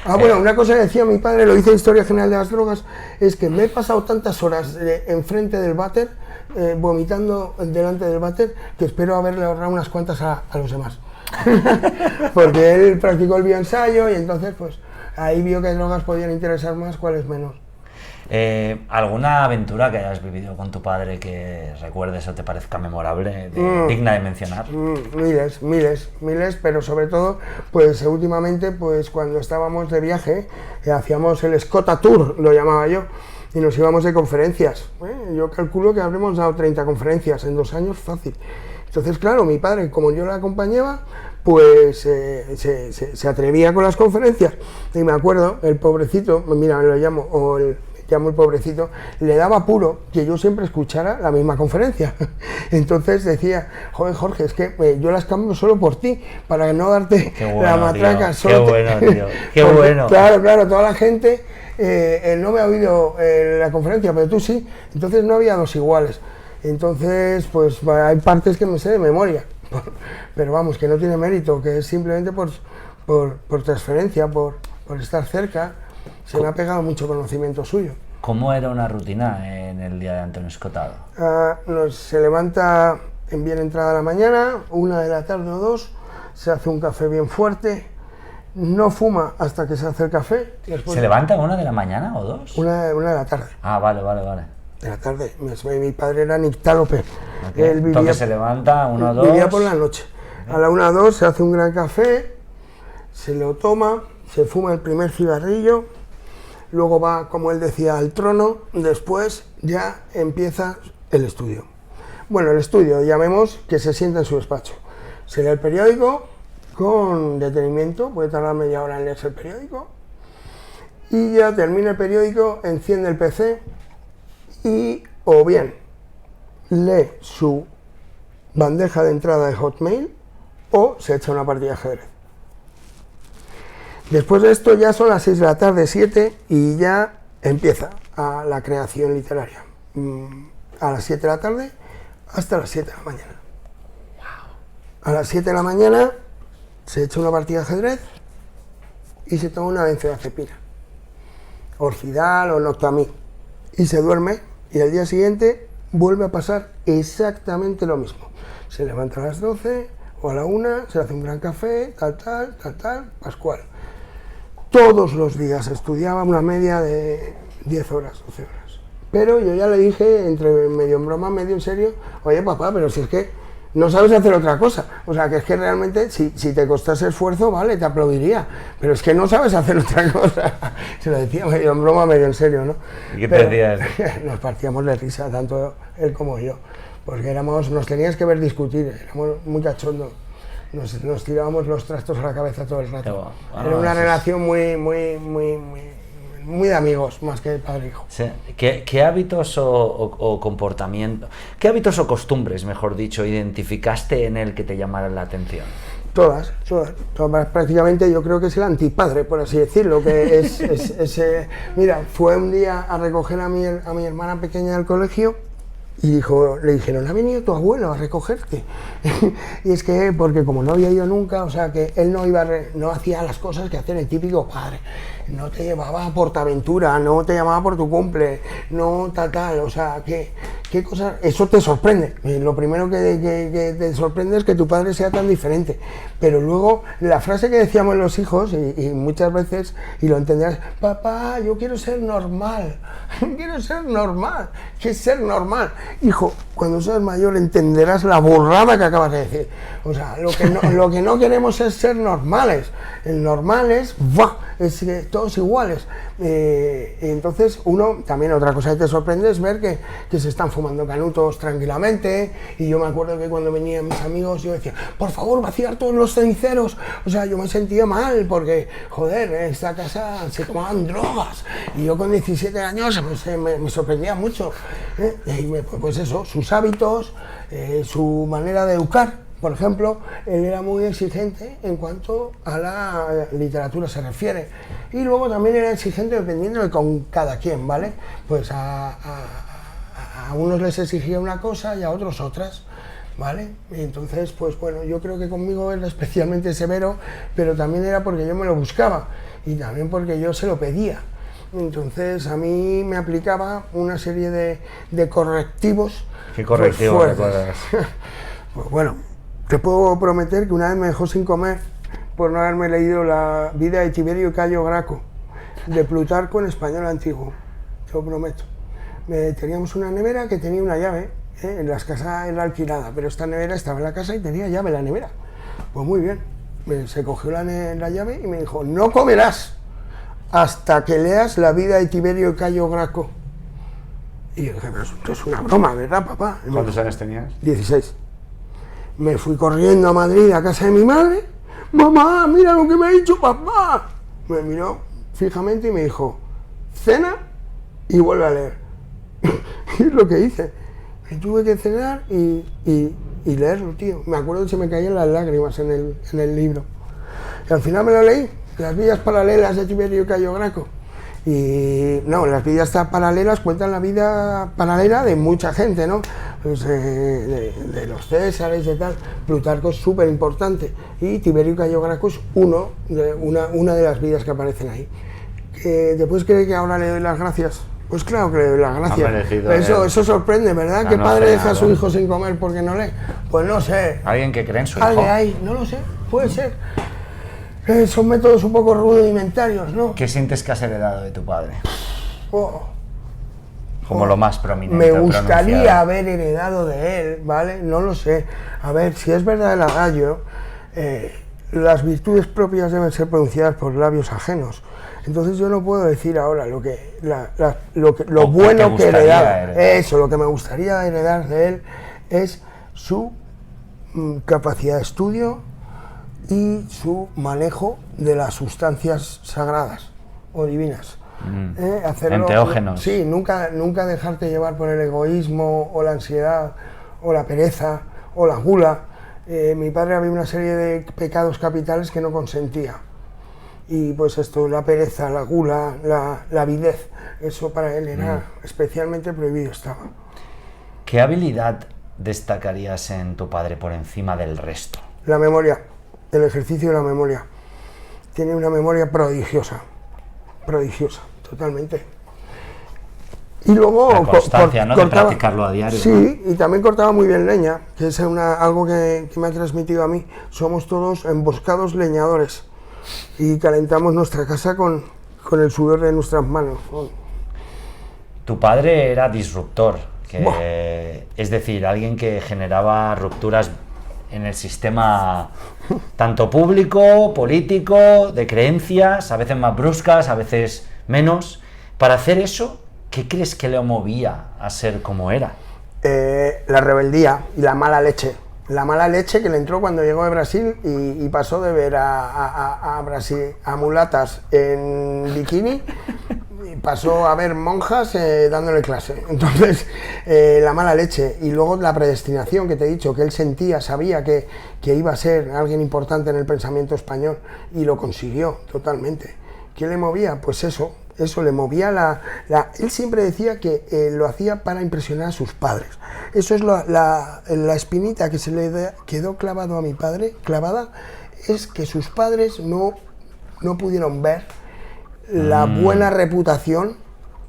Bueno, una cosa que decía mi padre, lo hice en Historia General de las Drogas, es que me he pasado tantas horas enfrente del váter, vomitando delante del váter, que espero haberle ahorrado unas cuantas a los demás. Porque él practicó el bioensayo y entonces pues ahí vio que drogas podían interesar más, cuáles menos. ¿Alguna aventura que hayas vivido con tu padre que recuerdes o te parezca memorable, digna de mencionar? Miles, pero sobre todo, pues últimamente, pues cuando estábamos de viaje, hacíamos el Escota Tour, lo llamaba yo, y nos íbamos de conferencias. Yo calculo que habremos dado 30 conferencias en 2 años, fácil. Entonces, claro, mi padre, como yo le acompañaba, pues se atrevía con las conferencias. Y me acuerdo, el pobrecito, mira, lo llamo, el pobrecito, le daba apuro que yo siempre escuchara la misma conferencia. Entonces decía, joder Jorge, es que yo las cambio solo por ti, para no darte la matraca. Tío, qué bueno, tío, qué bueno. Claro, toda la gente no me ha oído la conferencia, pero tú sí. Entonces no había dos iguales. Entonces, pues hay partes que me sé de memoria, pero vamos, que no tiene mérito, que es simplemente por transferencia, por estar cerca. Se me ha pegado mucho conocimiento suyo. ¿Cómo era una rutina en el día de Antonio Escotado? Se levanta en bien entrada la mañana, 1 de la tarde o 2, se hace un café bien fuerte, no fuma hasta que se hace el café. ¿Se levanta a 1 de la mañana o 2? 1 de la tarde. Ah, vale. De la tarde. Mi padre era nictálope. Okay. Él vivía, entonces se levanta 1 o 2. Vivía por la noche. Okay. A la 1 o 2 se hace un gran café, se lo toma, se fuma el primer cigarrillo, luego va, como él decía, al trono, después ya empieza el estudio. Bueno, el estudio, llamemos que se sienta en su despacho. Se lee el periódico con detenimiento, puede tardar media hora en leerse el periódico, y ya termina el periódico, enciende el PC y o bien lee su bandeja de entrada de Hotmail o se echa una partida de ajedrez. Después de esto ya son las 6 de la tarde, 7, y ya empieza la creación literaria. A las 7 de la tarde hasta las 7 de la mañana. A las 7 de la mañana se echa una partida de ajedrez y se toma una benzodiazepina, Orfidal o Noctamid, y se duerme, y al día siguiente vuelve a pasar exactamente lo mismo. Se levanta a las 12 o a la 1, se hace un gran café, tal, Pascual. Todos los días estudiaba una media de 10 horas, 12 horas. Pero yo ya le dije, entre medio en broma, medio en serio, oye papá, pero si es que no sabes hacer otra cosa. O sea, que es que realmente, si te costase esfuerzo, vale, te aplaudiría. Pero es que no sabes hacer otra cosa. Se lo decía medio en broma, medio en serio, ¿no? ¿Y qué te decías? Nos partíamos de risa, tanto él como yo. Porque nos tenías que ver discutir, éramos muy cachondos. Nos tirábamos los trastos a la cabeza todo el rato. Era una relación muy de amigos, más que de padre e hijo. Sí. ¿Qué hábitos o comportamiento, qué hábitos o costumbres, mejor dicho, identificaste en él que te llamaran la atención? Todas. Prácticamente yo creo que es el antipadre, por así decirlo. Que mira, fue un día a recoger a mi hermana pequeña del colegio. Y le dijeron, ha venido tu abuelo a recogerte. Y es que, porque como no había ido nunca, o sea, que él no hacía las cosas que hacía el típico padre. No te llevaba a Portaventura, no te llamaba por tu cumple, no tal, o sea, que ¿Qué cosas? Eso te sorprende. Lo primero que te sorprende es que tu padre sea tan diferente. Pero luego, la frase que decíamos los hijos, y muchas veces, y lo entenderás, papá, yo quiero ser normal. Quiero ser normal. ¿Qué es ser normal? Hijo, cuando seas mayor entenderás la burrada que acabas de decir. O sea, lo que no queremos es ser normales. El normal es, ¡buah!, es que todos iguales. Entonces, uno, también otra cosa que te sorprende es ver que se están fumando canutos tranquilamente. Y yo me acuerdo que cuando venían mis amigos yo decía, por favor, vaciar todos los ceniceros. O sea, yo me sentía mal porque, joder, en esta casa se tomaban drogas. Y yo con 17 años pues, me sorprendía mucho. Y pues eso, sus hábitos, su manera de educar. Por ejemplo, él era muy exigente en cuanto a la literatura se refiere. Y luego también era exigente dependiendo de con cada quien, ¿vale? Pues a unos les exigía una cosa y a otros otras, ¿vale? Y entonces, pues bueno, yo creo que conmigo era especialmente severo, pero también era porque yo me lo buscaba y también porque yo se lo pedía. Entonces a mí me aplicaba una serie de correctivos. ¿Qué correctivos recuerdas? Pues bueno, te puedo prometer que una vez me dejó sin comer por no haberme leído la vida de Tiberio Cayo Graco, de Plutarco en español antiguo, te lo prometo. Teníamos una nevera que tenía una llave, en las casas era alquilada, pero esta nevera estaba en la casa y tenía llave la nevera. Pues muy bien, se cogió la llave y me dijo, no comerás hasta que leas la vida de Tiberio Cayo Graco. Y yo dije, pero esto es una broma, ¿verdad, papá? ¿Cuántos años tenías? 16. Me fui corriendo a Madrid, a casa de mi madre. Mamá, mira lo que me ha dicho papá. Me miró fijamente y me dijo, cena y vuelve a leer. Y es lo que hice. Me tuve que cenar y leerlo, tío. Me acuerdo que se me caían las lágrimas en el libro. Y al final me lo leí, Las vidas paralelas de Tiberio Cayo Graco. Y no, las vidas paralelas cuentan la vida paralela de mucha gente, ¿no? Pues, de los Césares y tal. Plutarco es súper importante y Tiberio Cayo Graco es una de las vidas que aparecen ahí. ¿Después cree que ahora le doy las gracias? Pues claro que le doy las gracias. Merecido, eso sorprende, ¿verdad? ¿Qué padre deja a su hijo sin comer porque no lee? Pues no sé. ¿Alguien que cree en su hijo? Alguien hay, no lo sé, puede ser. Son métodos un poco rudimentarios, ¿no? ¿Qué sientes que has heredado de tu padre? Como lo más prominente. Me gustaría haber heredado de él, ¿vale? No lo sé. A ver, si es verdad el adagio, las virtudes propias deben ser pronunciadas por labios ajenos. Entonces yo no puedo decir ahora lo bueno que heredar. Eso, lo que me gustaría heredar de él es su capacidad de estudio y su manejo de las sustancias sagradas o divinas. Enteógenos. Sí, nunca dejarte llevar por el egoísmo o la ansiedad o la pereza o la gula. Mi padre había una serie de pecados capitales que no consentía. Y pues esto, la pereza, la gula, la avidez, eso para él era especialmente prohibido estaba. ¿Qué habilidad destacarías en tu padre por encima del resto? La memoria, el ejercicio de la memoria. Tiene una memoria prodigiosa, totalmente. Y luego la constancia, ¿no? De practicarlo a diario. Sí, ¿no? Y también cortaba muy bien leña, que es algo que me ha transmitido a mí. Somos todos emboscados leñadores y calentamos nuestra casa con el sudor de nuestras manos. Tu padre era disruptor, es decir, alguien que generaba rupturas en el sistema tanto público, político, de creencias, a veces más bruscas, a veces menos. Para hacer eso, ¿qué crees que le movía a ser como era? La rebeldía y la mala leche. La mala leche que le entró cuando llegó de Brasil y pasó de ver a Brasil a mulatas en bikini y pasó a ver monjas dándole clase. Entonces, la mala leche y luego la predestinación que te he dicho, que él sabía que iba a ser alguien importante en el pensamiento español y lo consiguió totalmente. ¿Qué le movía? Pues eso le movía él siempre decía que lo hacía para impresionar a sus padres. Eso es la espinita que se le quedó clavado a mi padre, clavada, es que sus padres no pudieron ver la buena reputación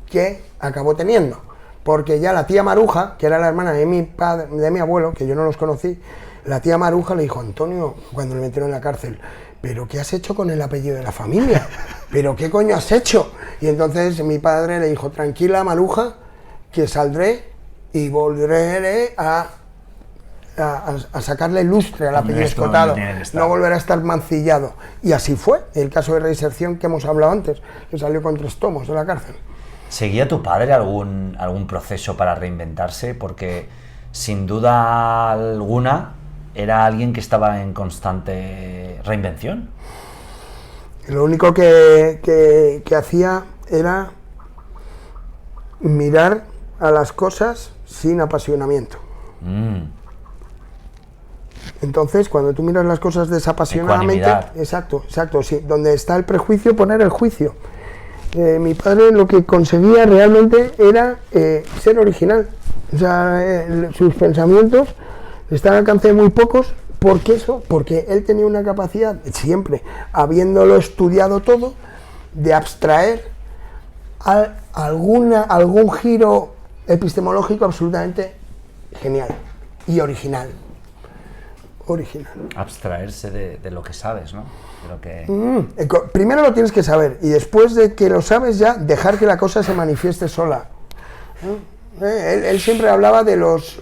que acabó teniendo. porque ya la tía Maruja, que era la hermana de mi padre, de mi abuelo, que yo no los conocí, la tía Maruja le dijo: Antonio, cuando le metieron en la cárcel, ¿pero qué has hecho con el apellido de la familia? ¿Pero qué coño has hecho? Y entonces mi padre le dijo: tranquila, Maruja, que saldré y volveré a sacarle lustre al apellido Escotado, no volverá a estar mancillado. Y así fue el caso de reinserción que hemos hablado antes, que salió con 3 tomos de la cárcel. ¿Seguía tu padre algún proceso para reinventarse? Porque sin duda alguna era alguien que estaba en constante reinvención. Lo único que hacía era mirar a las cosas sin apasionamiento. Entonces, cuando tú miras las cosas desapasionadamente, exacto, sí, donde está el prejuicio, poner el juicio. Mi padre lo que conseguía realmente era ser original. O sea, sus pensamientos están al alcance de muy pocos. ¿Por qué eso? Porque él tenía una capacidad, siempre, habiéndolo estudiado todo, de abstraer algún giro epistemológico absolutamente genial y original. Abstraerse de lo que sabes, ¿no? De lo que... Primero lo tienes que saber y después de que lo sabes ya, dejar que la cosa se manifieste sola. Él siempre hablaba de los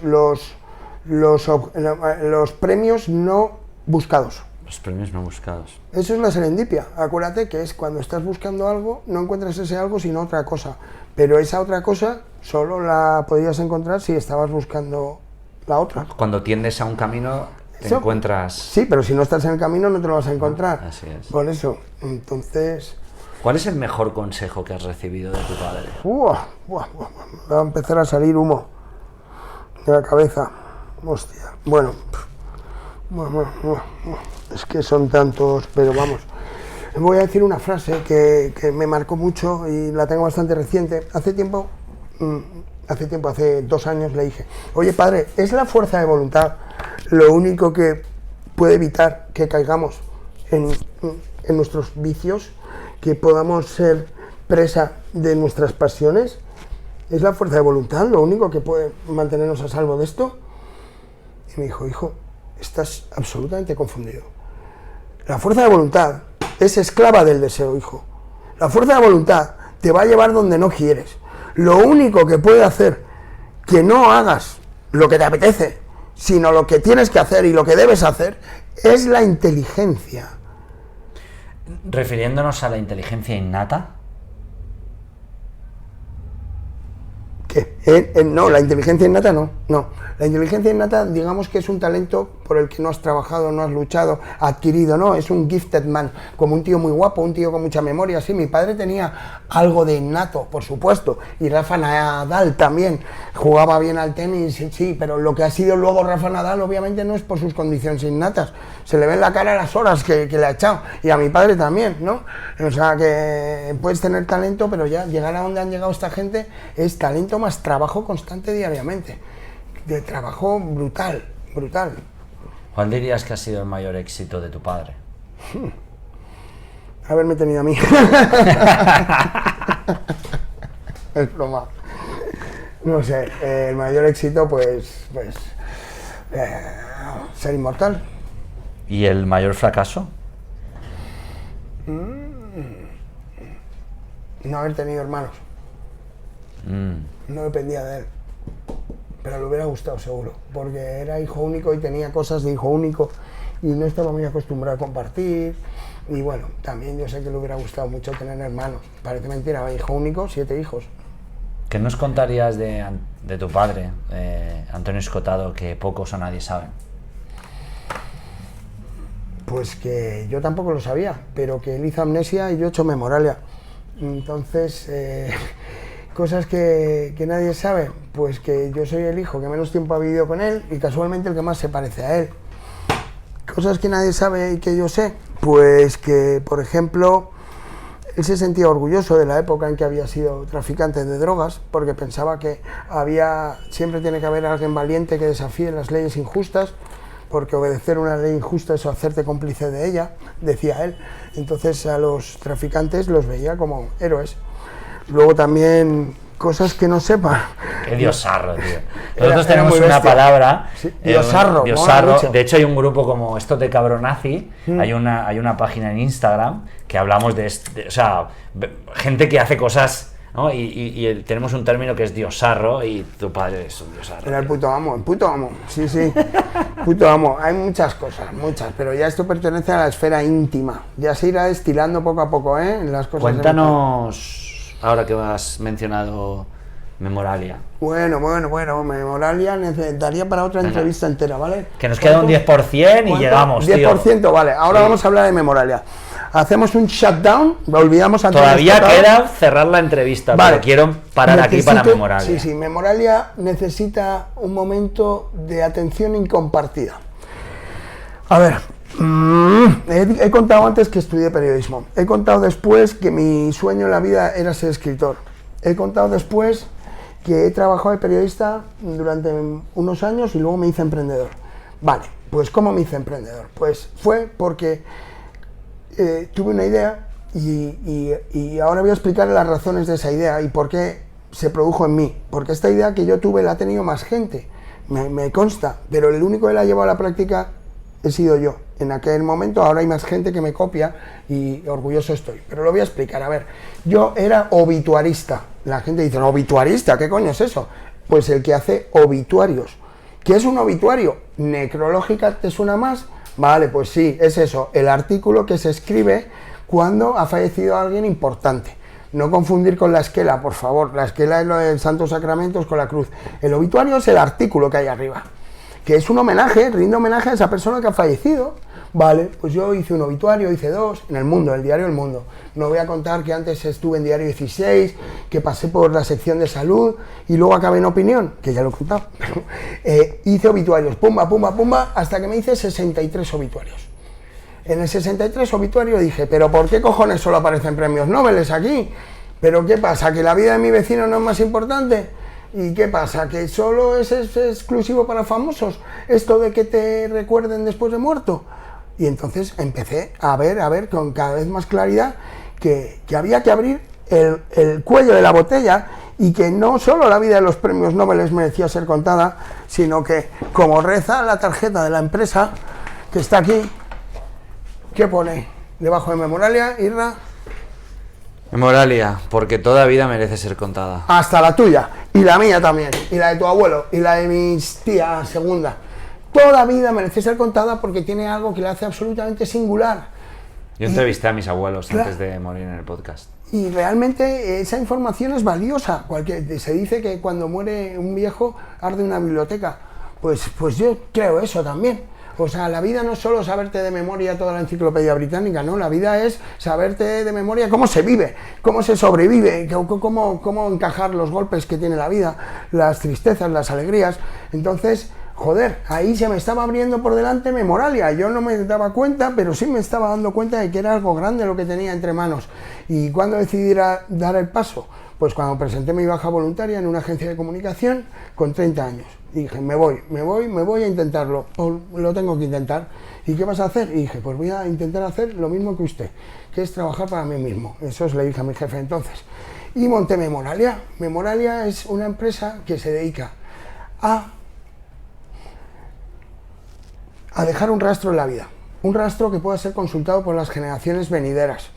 premios no buscados. Los premios no buscados. Eso es la serendipia. Acuérdate que es cuando estás buscando algo, no encuentras ese algo sino otra cosa. Pero esa otra cosa solo la podías encontrar si estabas buscando la otra. Cuando tiendes a un camino... Te encuentras... Sí, pero si no estás en el camino no te lo vas a encontrar. Así es. Por eso, entonces... ¿Cuál es el mejor consejo que has recibido de tu padre? Va a empezar a salir humo de la cabeza. Hostia. Bueno, es que son tantos, pero vamos. Voy a decir una frase que me marcó mucho y la tengo bastante reciente. Hace 2 años le dije: oye, padre, ¿es la fuerza de voluntad lo único que puede evitar que caigamos en nuestros vicios, que podamos ser presa de nuestras pasiones? ¿Es la fuerza de voluntad lo único que puede mantenernos a salvo de esto? Y me dijo: hijo, estás absolutamente confundido. La fuerza de voluntad es esclava del deseo, hijo. La fuerza de voluntad te va a llevar donde no quieres. Lo único que puede hacer que no hagas lo que te apetece, sino lo que tienes que hacer y lo que debes hacer, es la inteligencia. Refiriéndonos a la inteligencia innata. ¿Qué? No, la inteligencia innata no. La inteligencia innata, digamos que es un talento por el que no has trabajado, no has luchado, adquirido, ¿no? Es un gifted man, como un tío muy guapo, un tío con mucha memoria. Sí, mi padre tenía algo de innato, por supuesto, y Rafa Nadal también jugaba bien al tenis, sí, pero lo que ha sido luego Rafa Nadal obviamente no es por sus condiciones innatas, se le ve en la cara las horas que le ha echado, y a mi padre también, ¿no? O sea que puedes tener talento, pero ya llegar a donde han llegado esta gente es talento más trabajo constante diariamente, de trabajo brutal. ¿Cuál dirías que ha sido el mayor éxito de tu padre? Haberme tenido a mí. Es broma. No sé, el mayor éxito pues ser inmortal. ¿Y el mayor fracaso? No haber tenido hermanos. No dependía de él, pero le hubiera gustado seguro, porque era hijo único y tenía cosas de hijo único y no estaba muy acostumbrado a compartir. Y bueno, también yo sé que le hubiera gustado mucho tener hermanos. Parece mentira, hijo único, 7 hijos. ¿Qué nos contarías de tu padre, Antonio Escotado, que pocos o nadie saben? Pues que yo tampoco lo sabía, pero que él hizo amnesia y yo he hecho memoralia. Entonces, cosas que nadie sabe, pues que yo soy el hijo que menos tiempo ha vivido con él y casualmente el que más se parece a él. Cosas que nadie sabe y que yo sé, pues que, por ejemplo, él se sentía orgulloso de la época en que había sido traficante de drogas, porque pensaba que siempre tiene que haber alguien valiente que desafíe las leyes injustas, porque obedecer una ley injusta es hacerte cómplice de ella, decía él. Entonces a los traficantes los veía como héroes. Luego también cosas que no sepa. Qué diosarro, tío. Nosotros Era tenemos muy una bestia. palabra. Sí, diosarro, mola mucho. De hecho, hay un grupo como Estos de Cabronazi. Hay una página en Instagram que hablamos o sea, gente que hace cosas, ¿no? Y tenemos un término que es diosarro y tu padre es un diosarro. Era el puto amo, sí, puto amo. Hay muchas cosas, pero ya esto pertenece a la esfera íntima. Ya se irá destilando poco a poco, las cosas. Cuéntanos, ahora que has mencionado Memoralia. Bueno, Memoralia daría para otra entrevista entera, ¿vale? Que nos queda un 10% y llegamos, 10%, tío. vale. Ahora vamos a hablar de Memoralia. Hacemos un shutdown, olvidamos antes. Todavía queda cerrar la entrevista, vale. Pero quiero parar aquí para Memoralia. Sí, Memoralia necesita un momento de atención incompartida. A ver, he contado antes que estudié periodismo. He contado después que mi sueño en la vida era ser escritor. He contado después que he trabajado de periodista durante unos años y luego me hice emprendedor. Vale, pues ¿cómo me hice emprendedor? Pues fue porque tuve una idea y ahora voy a explicar las razones de esa idea y por qué se produjo en mí. Porque esta idea que yo tuve la ha tenido más gente, me consta, pero el único que la ha llevado a la práctica he sido yo. En aquel momento ahora hay más gente que me copia y orgulloso estoy. Pero lo voy a explicar. A ver, yo era obituarista. La gente dice, ¿no, obituarista? ¿Qué coño es eso? Pues el que hace obituarios. ¿Qué es un obituario? ¿Necrológica te suena más? Vale, pues sí, es eso, el artículo que se escribe cuando ha fallecido alguien importante. No confundir con la esquela, por favor. La esquela es lo de Santos Sacramentos con la cruz. El obituario es el artículo que hay arriba, que es un homenaje, rinde homenaje a esa persona que ha fallecido. Vale, pues yo hice un obituario, hice dos, en El Mundo, el diario El Mundo. No voy a contar que antes estuve en Diario 16, que pasé por la sección de salud y luego acabé en Opinión, que ya lo he contado. Hice obituarios, pumba, hasta que me hice 63 obituarios. En el 63 obituario dije, ¿pero por qué cojones solo aparecen premios Nobel aquí? ¿Pero qué pasa? ¿Que la vida de mi vecino no es más importante? ¿Y qué pasa? ¿Que solo es exclusivo para famosos? ¿Esto de que te recuerden después de muerto? Y entonces empecé a ver con cada vez más claridad que había que abrir el cuello de la botella y que no solo la vida de los premios Nobel merecía ser contada, sino que, como reza la tarjeta de la empresa que está aquí, ¿qué pone debajo de Memoralia, Irra? Memoralia, porque toda vida merece ser contada. Hasta la tuya, y la mía también, y la de tu abuelo, y la de mis tías segunda. Toda vida merece ser contada porque tiene algo que la hace absolutamente singular. Yo entrevisté a mis abuelos antes de morir en el podcast. Y realmente esa información es valiosa. Se dice que cuando muere un viejo arde una biblioteca. Pues yo creo eso también. O sea, la vida no es solo saberte de memoria toda la enciclopedia británica, ¿no? La vida es saberte de memoria cómo se vive, cómo se sobrevive, cómo encajar los golpes que tiene la vida, las tristezas, las alegrías. Entonces, joder, ahí se me estaba abriendo por delante Memoralia. Yo no me daba cuenta, pero sí me estaba dando cuenta de que era algo grande lo que tenía entre manos. ¿Y cuándo decidí dar el paso? Pues cuando presenté mi baja voluntaria en una agencia de comunicación con 30 años. Y dije, me voy a intentarlo, lo tengo que intentar. ¿Y qué vas a hacer? Y dije, pues voy a intentar hacer lo mismo que usted, que es trabajar para mí mismo. Eso le dije a mi jefe entonces. Y monté Memoralia. Memoralia es una empresa que se dedica a dejar un rastro en la vida. Un rastro que pueda ser consultado por las generaciones venideras.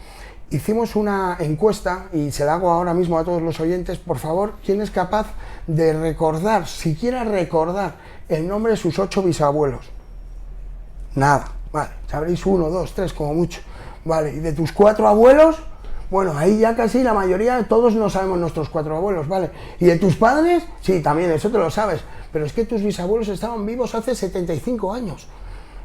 Hicimos una encuesta, y se la hago ahora mismo a todos los oyentes, por favor, ¿quién es capaz de recordar, siquiera recordar, el nombre de sus 8 bisabuelos? Nada, vale, sabréis 1, 2, 3 como mucho. Vale, ¿y de tus 4 abuelos? Bueno, ahí ya casi la mayoría, todos no sabemos nuestros 4 abuelos, ¿vale? ¿Y de tus padres? Sí, también, eso te lo sabes. Pero es que tus bisabuelos estaban vivos hace 75 años.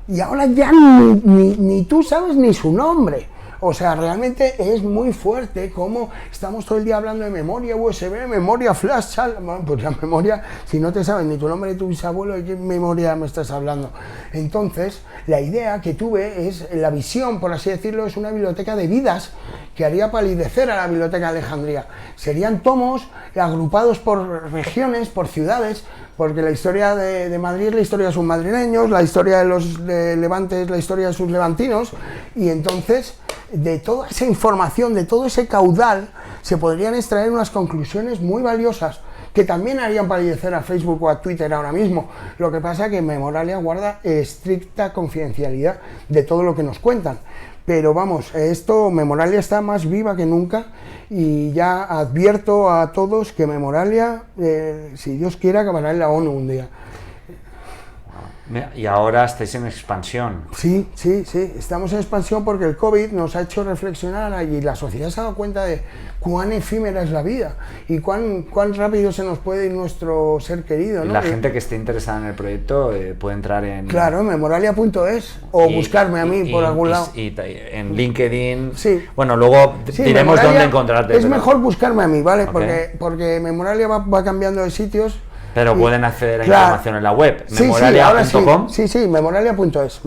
Y ahora ya ni tú sabes ni su nombre. O sea, realmente es muy fuerte cómo estamos todo el día hablando de memoria USB, memoria flash, pues la memoria, si no te sabes ni tu nombre de tu bisabuelo, ¿de qué memoria me estás hablando? Entonces, la idea que tuve es, la visión, por así decirlo, es una biblioteca de vidas que haría palidecer a la Biblioteca de Alejandría. Serían tomos agrupados por regiones, por ciudades, porque la historia de Madrid es la historia de sus madrileños, la historia de los de Levante es la historia de sus levantinos, y entonces de toda esa información, de todo ese caudal, se podrían extraer unas conclusiones muy valiosas que también harían palidecer a Facebook o a Twitter ahora mismo. Lo que pasa es que Memoralia guarda estricta confidencialidad de todo lo que nos cuentan. Pero vamos, Memoralia está más viva que nunca y ya advierto a todos que Memoralia, si Dios quiere, acabará en la ONU un día. Y ahora estáis en expansión. Sí, estamos en expansión porque el COVID nos ha hecho reflexionar y la sociedad se ha dado cuenta de cuán efímera es la vida y cuán rápido se nos puede ir nuestro ser querido, ¿no? La gente que esté interesada en el proyecto puede entrar en... Claro, memoralia.es o buscarme a mí por algún lado. Y en LinkedIn... Sí. Bueno, luego diremos dónde encontrarte. Es mejor buscarme a mí, ¿vale? Okay. Porque Memoralia va cambiando de sitios. Pero pueden acceder a información en la web, memoralia.com. Sí, memoralia.es,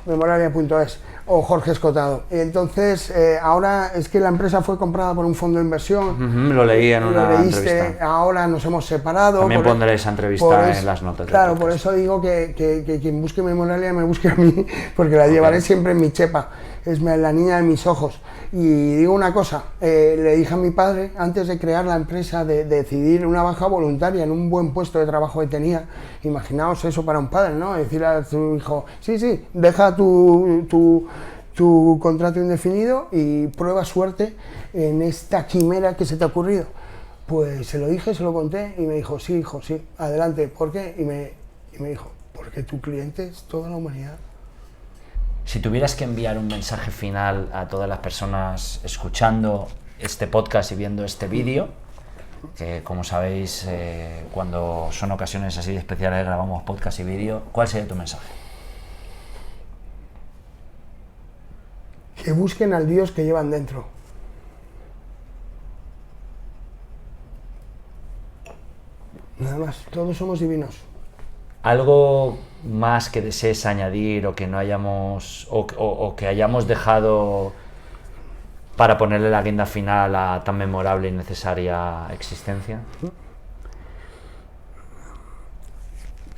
memoralia.es o Jorge Escotado. Entonces, ahora es que la empresa fue comprada por un fondo de inversión. Lo leí en una entrevista. Ahora nos hemos separado. También pondré esa entrevista en las notas. Claro, por eso digo que quien busque Memoralia me busque a mí, porque la llevaré siempre en mi chepa. Es la niña de mis ojos. Y digo una cosa, le dije a mi padre, antes de crear la empresa, de decidir una baja voluntaria en un buen puesto de trabajo que tenía. Imaginaos eso para un padre, ¿no? Decir a tu hijo, sí, deja tu contrato indefinido y prueba suerte en esta quimera que se te ha ocurrido. Pues se lo dije, se lo conté y me dijo, sí, hijo, sí, adelante. ¿Por qué? Y me dijo, porque tu cliente es toda la humanidad. Si tuvieras que enviar un mensaje final a todas las personas escuchando este podcast y viendo este vídeo, que como sabéis, cuando son ocasiones así de especiales grabamos podcast y vídeo, ¿cuál sería tu mensaje? Que busquen al Dios que llevan dentro. Nada más, todos somos divinos. ¿Algo más que desees añadir o que no hayamos o que hayamos dejado para ponerle la guinda final a tan memorable y necesaria existencia?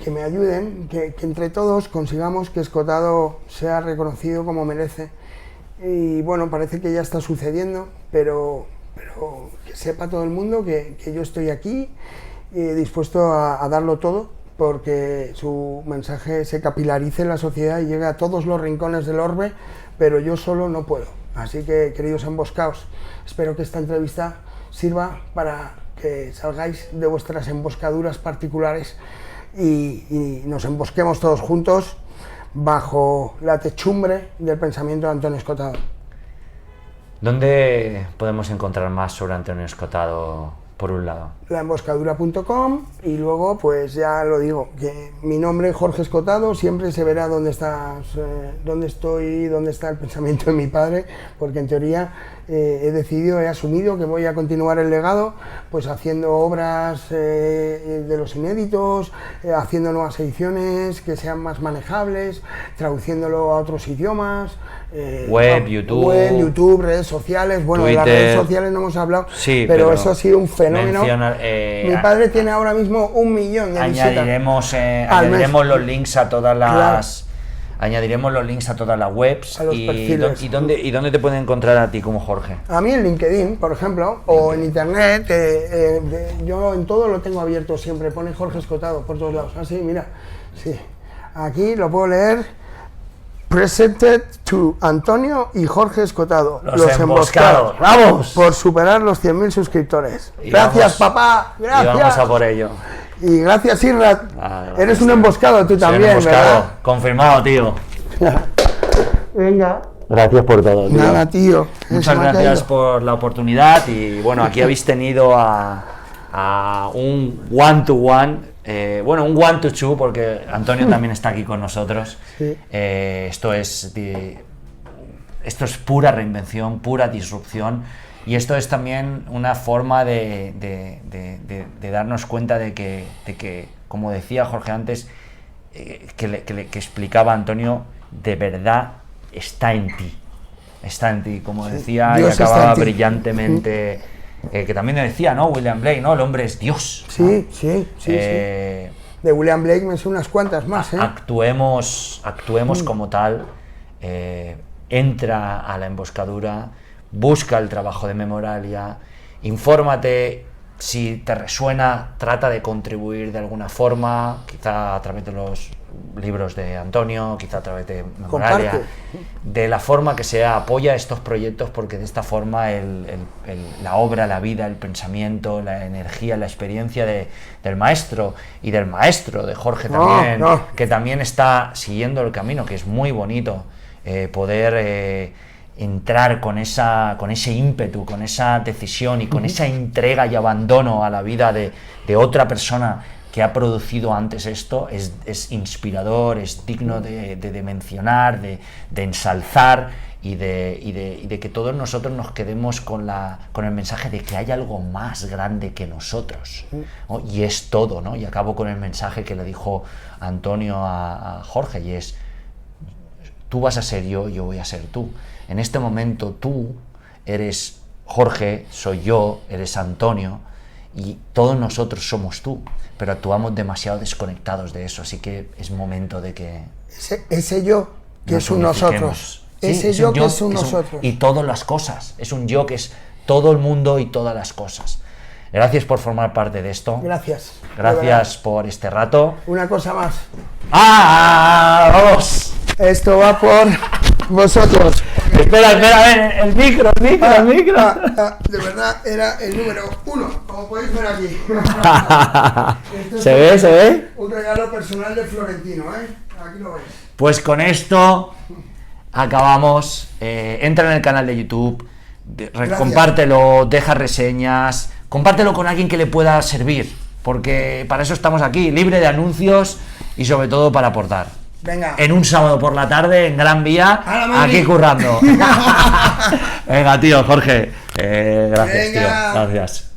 Que me ayuden, que entre todos consigamos que Escotado sea reconocido como merece. Y bueno, parece que ya está sucediendo, pero que sepa todo el mundo que yo estoy aquí dispuesto a darlo todo, porque su mensaje se capilarice en la sociedad y llegue a todos los rincones del orbe, pero yo solo no puedo. Así que, queridos emboscados, espero que esta entrevista sirva para que salgáis de vuestras emboscaduras particulares y nos embosquemos todos juntos bajo la techumbre del pensamiento de Antonio Escotado. ¿Dónde podemos encontrar más sobre Antonio Escotado, por un lado? Laemboscadura.com y luego, pues ya lo digo, que mi nombre, Jorge Escotado, siempre se verá dónde estoy, dónde está el pensamiento de mi padre, porque en teoría he asumido que voy a continuar el legado, pues haciendo obras de los inéditos, haciendo nuevas ediciones que sean más manejables, traduciéndolo a otros idiomas, web, YouTube, redes sociales. Bueno, Twitter. De las redes sociales no hemos hablado, sí, pero eso ha sido un fenómeno. Mi padre tiene ahora mismo 1 millón de visitas. Añadiremos los links a todas las... Claro. Añadiremos los links a todas las webs. A los perfiles. ¿Y dónde te pueden encontrar a ti como Jorge? A mí en LinkedIn, por ejemplo, o en internet. Yo en todo lo tengo abierto siempre. Pone Jorge Escotado por todos lados. Así, mira. Sí. Aquí lo puedo leer. Presented to Antonio y Jorge Escotado. Los emboscados. ¡Vamos! Por superar los 100.000 suscriptores. Gracias, papá. Gracias. Y vamos a por ello. Y gracias, Irrat. Eres un emboscado tú también, emboscado. ¿Verdad? Confirmado, tío. Venga. Gracias por todo, tío. Nada, tío. Muchas gracias por la oportunidad y bueno, aquí habéis tenido a un one-to-one. Un one to two, porque Antonio también está aquí con nosotros. Sí. Esto es pura reinvención, pura disrupción, y esto es también una forma de darnos cuenta de que, como decía Jorge antes, que explicaba Antonio, de verdad está en ti, como decía, Dios y acababa está en ti. Brillantemente. Que también decía, ¿no? William Blake, ¿no? El hombre es Dios. Sí, ¿no? Sí. De William Blake me sé unas cuantas más, ¿eh? Actuemos como tal. Entra a la emboscadura, busca el trabajo de Memoralia, infórmate, si te resuena, trata de contribuir de alguna forma, quizá a través de los libros de Antonio, quizá a través de Memoralia, Comparte. de la forma que sea, apoya estos proyectos, porque de esta forma la obra, la vida, el pensamiento, la energía, la experiencia del maestro y del maestro, de Jorge también, que también está siguiendo el camino, que es muy bonito poder entrar con ese ímpetu, con esa decisión y con esa entrega y abandono a la vida de otra persona que ha producido antes esto. Es inspirador, es digno de mencionar, de ensalzar y de que todos nosotros nos quedemos con el mensaje de que hay algo más grande que nosotros, ¿no? Y es todo, ¿no? Y acabo con el mensaje que le dijo Antonio a Jorge, y es: tú vas a ser yo voy a ser tú. En este momento tú eres Jorge, soy yo, eres Antonio, y todos nosotros somos tú, pero actuamos demasiado desconectados de eso, así que es momento de que... Ese yo que es un nosotros. Sí, Ese yo que es un nosotros. Y todas las cosas. Es un yo que es todo el mundo y todas las cosas. Gracias por formar parte de esto. Gracias. Gracias por este rato. Una cosa más. ¡Ah! ¡Vamos! Esto va por vosotros. Espera, el micro. De verdad era el número 1, como podéis ver aquí. ¿Se ve? Un regalo personal de Florentino, aquí lo veis. Pues con esto acabamos. Entra en el canal de YouTube, compártelo, deja reseñas, compártelo con alguien que le pueda servir, porque para eso estamos aquí, libre de anuncios y sobre todo para aportar. Venga. En un sábado por la tarde, en Gran Vía, aquí currando. Venga, tío, Jorge. Gracias, Venga. tío. Gracias.